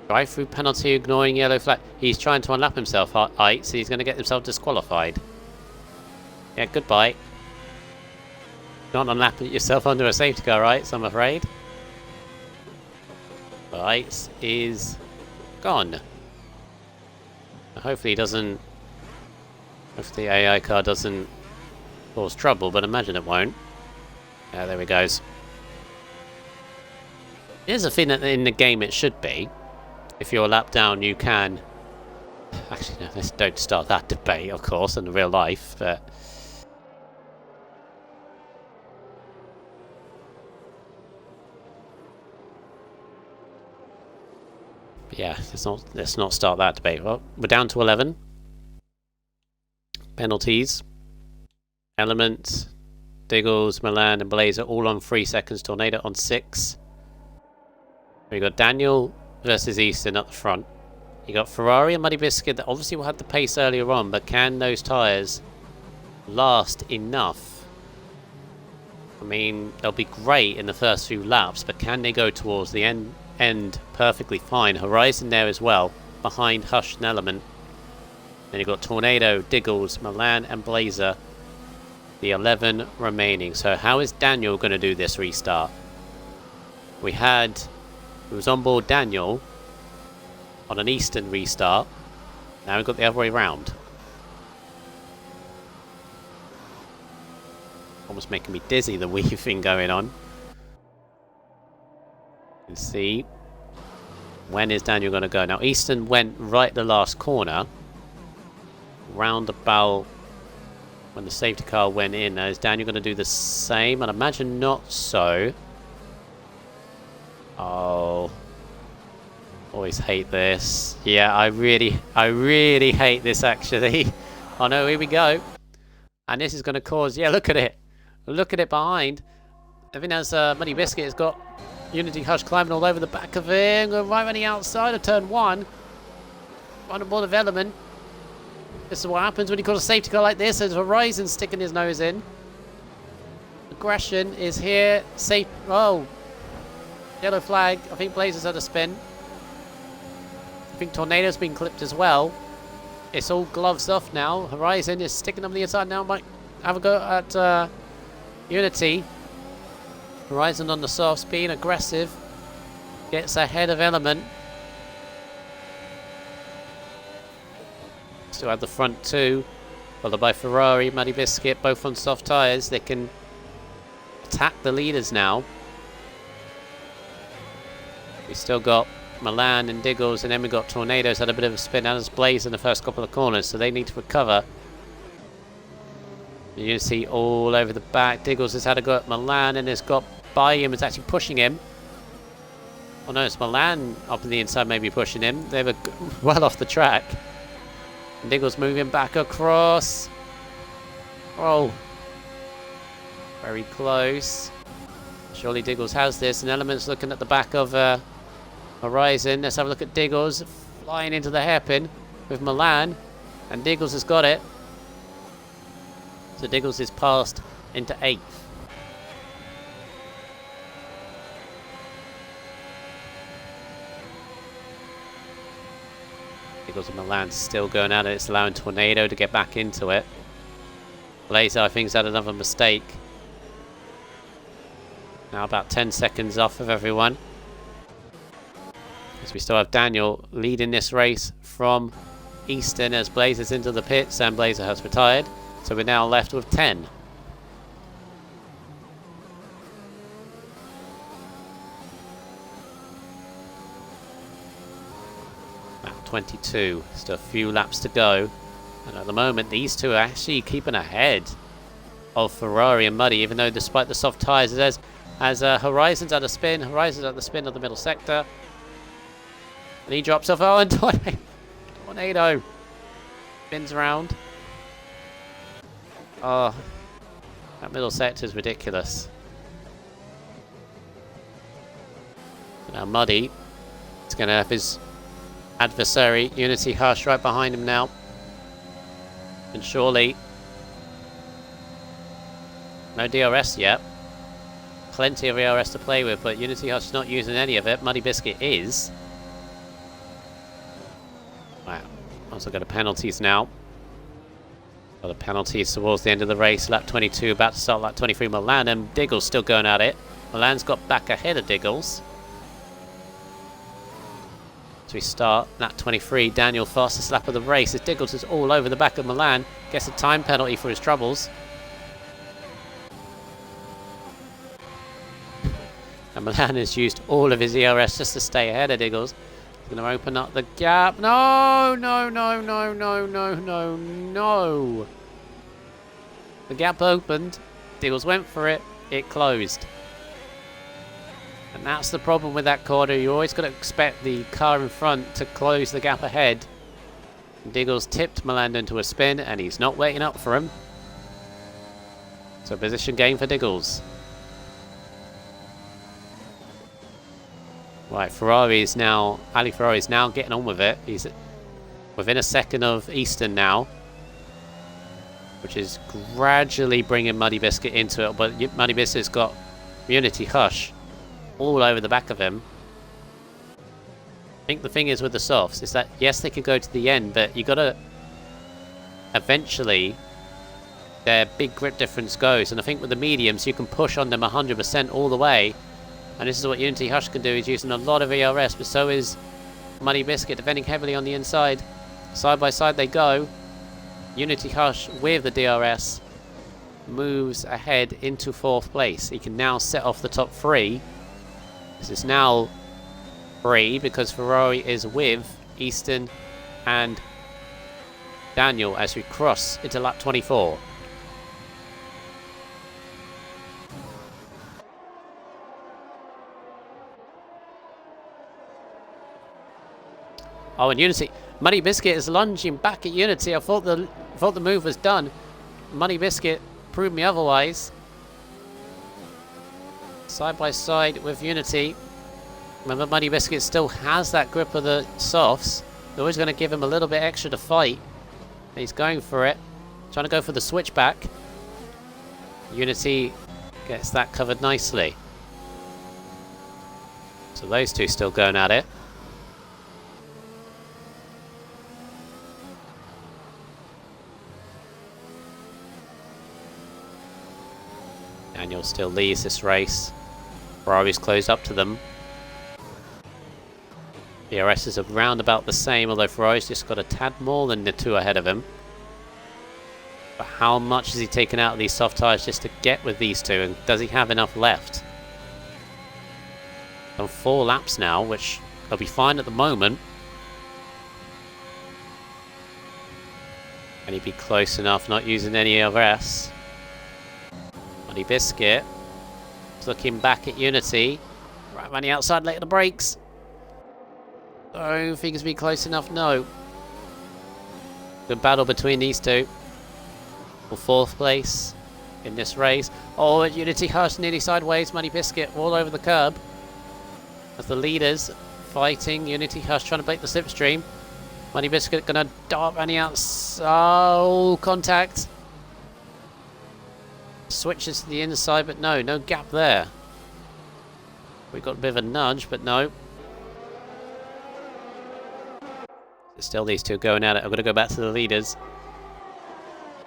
Speaker 1: drive through penalty, ignoring yellow flag. He's trying to unlap himself, so he's going to get himself disqualified. Yeah, goodbye. Not unlapping yourself under a safety car, right? So I'm afraid. Right, is gone. Hopefully he doesn't. Hopefully the AI car doesn't cause trouble, but imagine it won't. Yeah, there he goes. Here's a thing that in the game it should be. If you're a lap down, you can... Actually, no, let's don't start that debate, of course, in real life, but... Yeah, let's not start that debate. Well, we're down to 11. Penalties. Element, Diggles, Milan and Blazer all on 3 seconds. Tornado on 6. We got Daniel versus Easton at the front. You got Ferrari and Muddy Biscuit that obviously will have the pace earlier on, but can those tyres last enough? I mean, they'll be great in the first few laps, but can they go towards the end perfectly fine? Horizon there as well, behind Hush and Element. Then you've got Tornado, Diggles, Milan and Blazer. The 11 remaining. So how is Daniel going to do this restart? It was on board Daniel on an Eastern restart. Now we've got the other way round. Almost making me dizzy, the weaving going on. You can see. When is Daniel going to go? Now Eastern went right the last corner. Round about when the safety car went in. Now is Daniel going to do the same? I'd imagine not so. Oh. Always hate this. Yeah, I really hate this actually. Oh no, here we go. And this is going to cause... Yeah, look at it. Look at it behind. I think that's Muddy Biscuit has got Unity Hush climbing all over the back of him. Going right on the outside of turn 1. On the board of Element. This is what happens when you call a safety car like this. There's Horizon sticking his nose in. Aggression is here. Safe. Oh. Yellow flag. I think Blazer's had a spin. I think Tornado's been clipped as well. It's all gloves off now. Horizon is sticking on the inside now. Might have a go at Unity. Horizon on the soft speed. Aggressive. Gets ahead of Element. Still have the front two, followed by Ferrari, Muddy Biscuit, both on soft tyres. They can attack the leaders now. We still got Milan and Diggles, and then we got Tornadoes had a bit of a spin out as Blaze in the first couple of corners, so they need to recover. You can see all over the back. Diggles has had a go at Milan and has got by him, is actually pushing him. Oh no, it's Milan up on the inside, maybe pushing him. They were well off the track. Diggles moving back across. Oh. Very close. Surely Diggles has this. And Element's looking at the back of Horizon. Let's have a look at Diggles. Flying into the hairpin with Milan. And Diggles has got it. So Diggles is passed into 8th. Diggles and Milan still going at it. It's allowing Tornado to get back into it. Blazer, I think, has had another mistake. Now about 10 seconds off of everyone. As we still have Daniel leading this race from Easton as Blazer's into the pits and Blazer has retired. So we're now left with 10. 22. Still a few laps to go. And at the moment, these two are actually keeping ahead of Ferrari and Muddy, even though despite the soft tyres, as Horizon's at a spin. Horizon's at the spin of the middle sector. And he drops off. Oh, and Tornado spins around. Oh, that middle sector is ridiculous. Now Muddy is going to have his adversary, Unity Hush, right behind him now. And surely no DRS yet. Plenty of DRS to play with, but Unity Hush is not using any of it. Muddy Biscuit is. Wow. Also got a penalties now. Got the penalties towards the end of the race. Lap 22 about to start lap 23. Milan and Diggles still going at it. Milan's got back ahead of Diggles. So we start lap 23. Daniel fastest lap of the race as Diggles is all over the back of Milan. Gets a time penalty for his troubles. And Milan has used all of his ERS just to stay ahead of Diggles. He's going to open up the gap. No, no, no, no, no, no, no, no. The gap opened. Diggles went for it. It closed. And that's the problem with that corner. You always got to expect the car in front to close the gap ahead. Diggles tipped Milan into a spin, and he's not waiting up for him. So position gain for Diggles. Right, Ali Ferrari is now getting on with it. He's within a second of Easton now, which is gradually bringing Muddy Biscuit into it, but Muddy Biscuit's got Unity Hush all over the back of him. I think the thing is with the softs is that, yes, they can go to the end, but you gotta eventually their big grip difference goes, and I think with the mediums you can push on them 100% all the way, and this is what Unity Hush can do. He's using a lot of ERS, but so is Muddy Biscuit, defending heavily on the inside. Side by side they go. Unity Hush with the DRS moves ahead into 4th place. He can now set off the top 3. This is now 3 because Ferrari is with Easton and Daniel as we cross into lap 24. Oh, and Unity, Muddy Biscuit is lunging back at Unity. I thought the move was done. Muddy Biscuit proved me otherwise. Side by side with Unity. Remember, Muddy Biscuit still has that grip of the softs. They're always going to give him a little bit extra to fight. He's going for it. Trying to go for the switchback. Unity gets that covered nicely. So those two still going at it. Daniel still leads this race. Ferrari's closed up to them. DRS is around about the same, although Ferrari's just got a tad more than the 2 ahead of him. But how much has he taken out of these soft tyres just to get with these 2, and does he have enough left? On 4 laps now, which he'll be fine at the moment. Can he be close enough, not using any ERS? Muddy Biscuit is looking back at Unity. Right around the outside, late at the brakes. Don't think it's been close enough, no. Good battle between these 2. For 4th place in this race. Oh, Unity Hush nearly sideways. Muddy Biscuit all over the curb. As the leaders fighting, Unity Hush trying to break the slipstream. Muddy Biscuit gonna dart around the outside. Oh, contact. Switches to the inside, but no gap there. We got a bit of a nudge, but no. Still these 2 going at it. I'm going to go back to the leaders.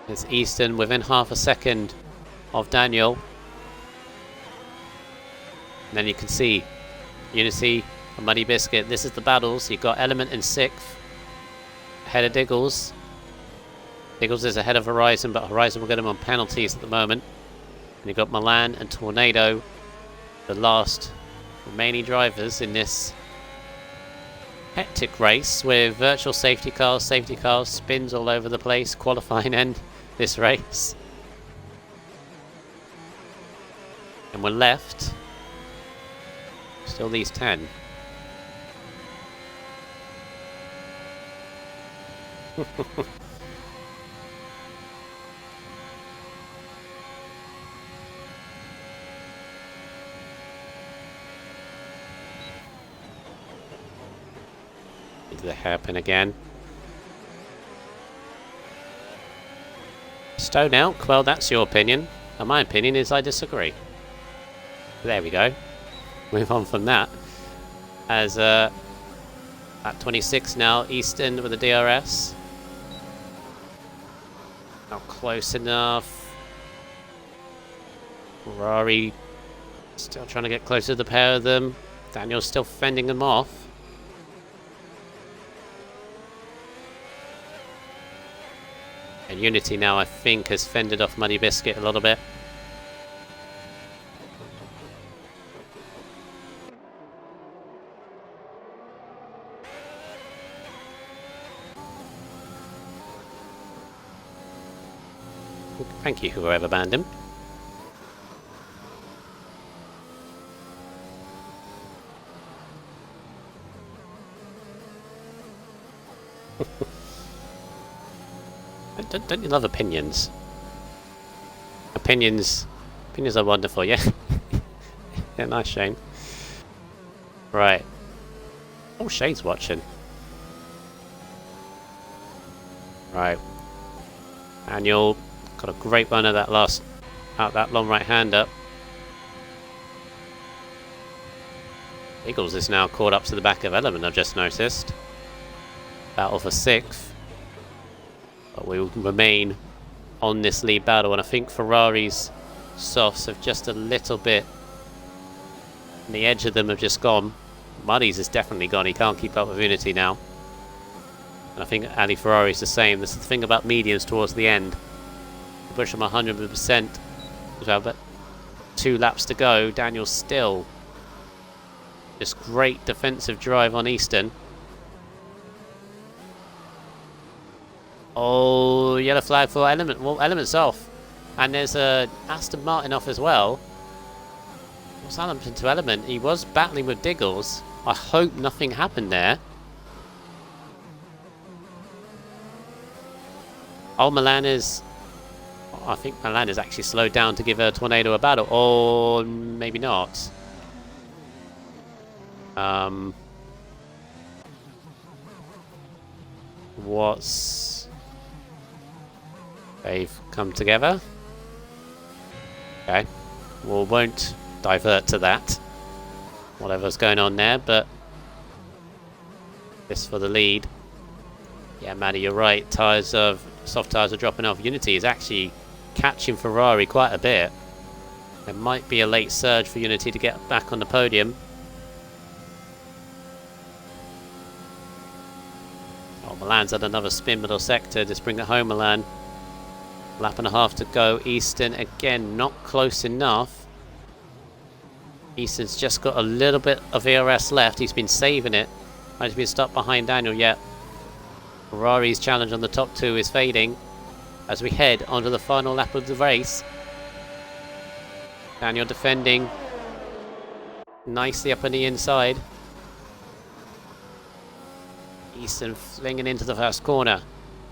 Speaker 1: It's Easton within half a second of Daniel. And then you can see Unity and Muddy Biscuit. This is the battles. You've got Element in 6th. Ahead of Diggles. Diggles is ahead of Horizon, but Horizon will get him on penalties at the moment. And you've got Milan and Tornado, the last remaining drivers in this hectic race with virtual safety cars, spins all over the place, qualifying end this race. And we're left. Still these 10. Into the hairpin again. Stone Elk, well, that's your opinion. And my opinion is I disagree. There we go. Move on from that. As at 26 now, Easton with the DRS. Not close enough. Ferrari still trying to get closer to the pair of them. Daniel's still fending them off. And Unity now, I think, has fended off Muddy Biscuit a little bit. Thank you, whoever banned him. Don't you love opinions? Opinions are wonderful, yeah. Yeah, nice, Shane. Right, Oh, Shane's watching. Right. Daniel got a great run of that that long right hand up. Eagles is now caught up to the back of Element, I've just noticed. Battle for 6th. But we will remain on this lead battle, and I think Ferrari's softs have just a little bit. And the edge of them have just gone. Muddy's is definitely gone. He can't keep up with Unity now. And I think Ali Ferrari's the same. This is the thing about mediums towards the end. You push them 100%. But 2 laps to go. Daniel's still. Just great defensive drive on Easton. Oh, yellow flag for Element. Well, Element's off. And there's a Aston Martin off as well. What's happened to Element? He was battling with Diggles. I hope nothing happened there. Oh, Milan is... I think Milan is actually slowed down to give a Tornado a battle. Or maybe not. They've come together. Okay. Well, won't divert to that. Whatever's going on there, but this for the lead. Yeah, Maddie, you're right. Soft tyres are dropping off. Unity is actually catching Ferrari quite a bit. There might be a late surge for Unity to get back on the podium. Oh, Milan's had another spin middle sector. Just bring it home, Milan. Lap and a half to go. Easton again not close enough. Easton's just got a little bit of ERS left. He's been saving it. He's been stuck behind Daniel yet. Ferrari's challenge on the top 2 is fading as we head onto the final lap of the race. Daniel defending nicely up on the inside. Easton flinging into the first corner.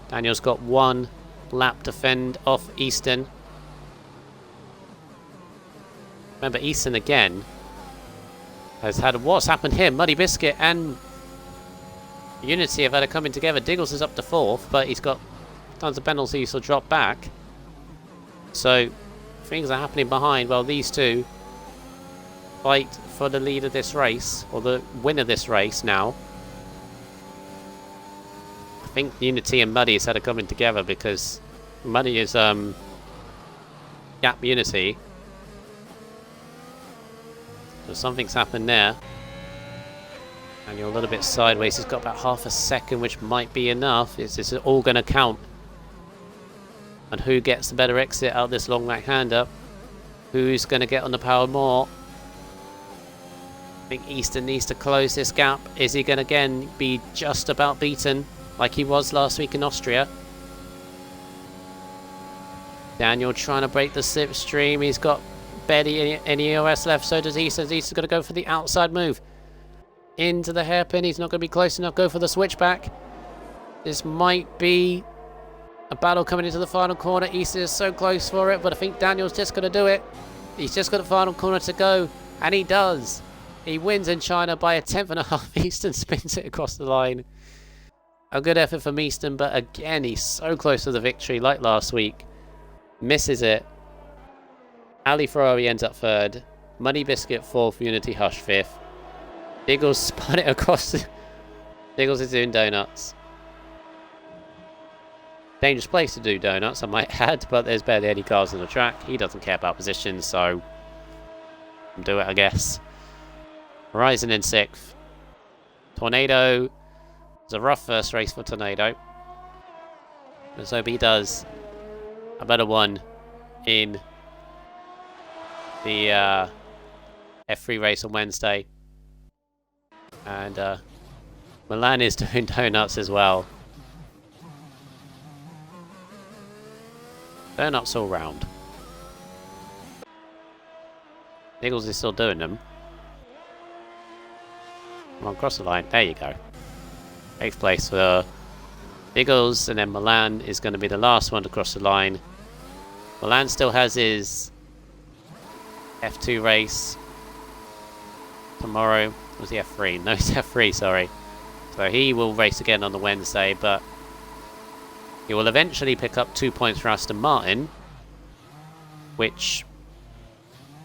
Speaker 1: Daniel's got 1 lap to fend off Easton. Remember, Easton again has had what's happened here. Muddy Biscuit and Unity have had it coming together. Diggles is up to 4th, but he's got tons of penalties to drop back. So things are happening behind while these two fight for the lead of this race, or the win of this race now. I think Unity and Muddy has had it coming together because Muddy is gap Unity. So something's happened there. And you're a little bit sideways. He's got about half a second, which might be enough. Is this all going to count? And who gets the better exit out of this long right hand up? Who's going to get on the power more? I think Easton needs to close this gap. Is he going to again be just about beaten like he was last week in Austria? Daniel trying to break the slipstream. He's got barely any EOS left. So does Easton. Easton's going to go for the outside move. Into the hairpin. He's not going to be close enough. Go for the switchback. This might be a battle coming into the final corner. Easton is so close for it, but I think Daniel's just going to do it. He's just got the final corner to go, and he does. He wins in China by a 10.5. Easton spins it across the line. A good effort from Easton, but again, he's so close to the victory like last week. Misses it. Ali Ferrari ends up 3rd. Muddy Biscuit 4th. Unity Hush 5th. Diggles spun it across. Diggles is doing donuts. Dangerous place to do donuts, I might add, but there's barely any cars on the track. He doesn't care about positions, so do it, I guess. Horizon in 6th. Tornado. It's a rough first race for Tornado. Let's hope he does a better one in the F3 race on Wednesday. And Milan is doing donuts as well. Donuts all round. Niggles is still doing them. Come on, cross the line. There you go. 8th place for Niggles, and then Milan is going to be the last one to cross the line. Milan still has his F2 race tomorrow. Was he F3? No, it's F3, sorry. So he will race again on the Wednesday, but he will eventually pick up 2 points for Aston Martin, which...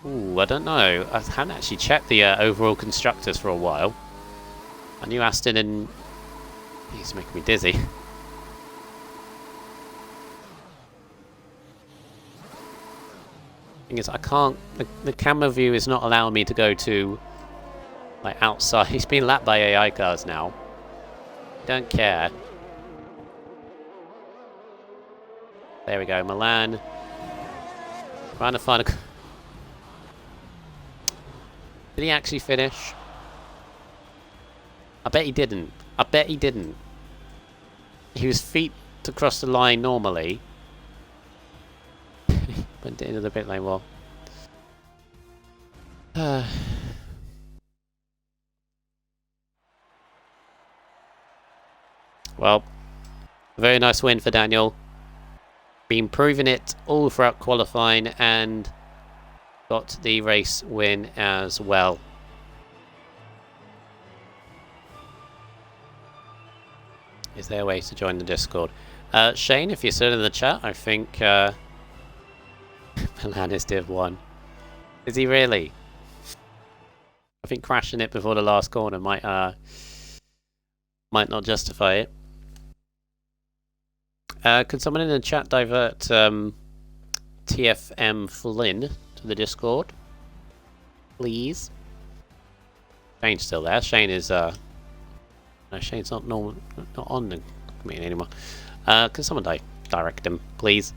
Speaker 1: Ooh, I don't know. I haven't actually checked the overall constructors for a while. I knew Aston and... He's making me dizzy. Thing is, I can't... The camera view is not allowing me to go to... like, outside. He's been lapped by AI cars now. Don't care. There we go, Milan. Trying to find a... Did he actually finish? I bet he didn't. I bet he didn't. He was feet to cross the line normally. Went into the pit lane well. Well, very nice win for Daniel. Been proving it all throughout qualifying and got the race win as well. Is there a way to join the Discord? Shane, if you're still in the chat, I think Milan is Div 1. Is he really? I think crashing it before the last corner might not justify it. Could someone in the chat divert TFM Flynn to the Discord, please? Shane's still there. Shane is no, Shane's not on the meeting anymore. Can someone direct him, please?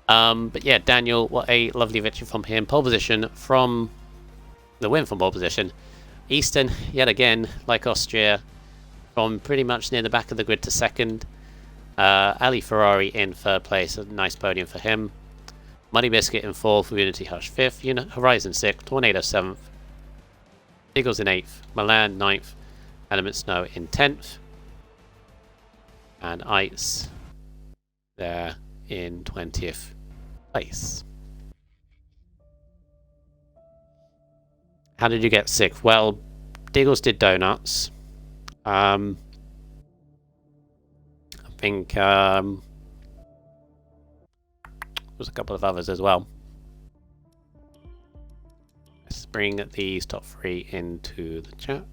Speaker 1: But yeah, Daniel, what a lovely victory from him. Pole position from the win from pole position. Easton, yet again, like Austria, from pretty much near the back of the grid to second. Ali Ferrari in third place, a nice podium for him. Money Biscuit in fourth, Unity Hush fifth, Horizon sixth, Tornado seventh, Eagles in eighth, Milan ninth, Element Snow in 10th, and Ice there in 20th place. How did you get 6th? Well, Diggles did donuts. I think there's a couple of others as well. Let's bring these top 3 into the chat.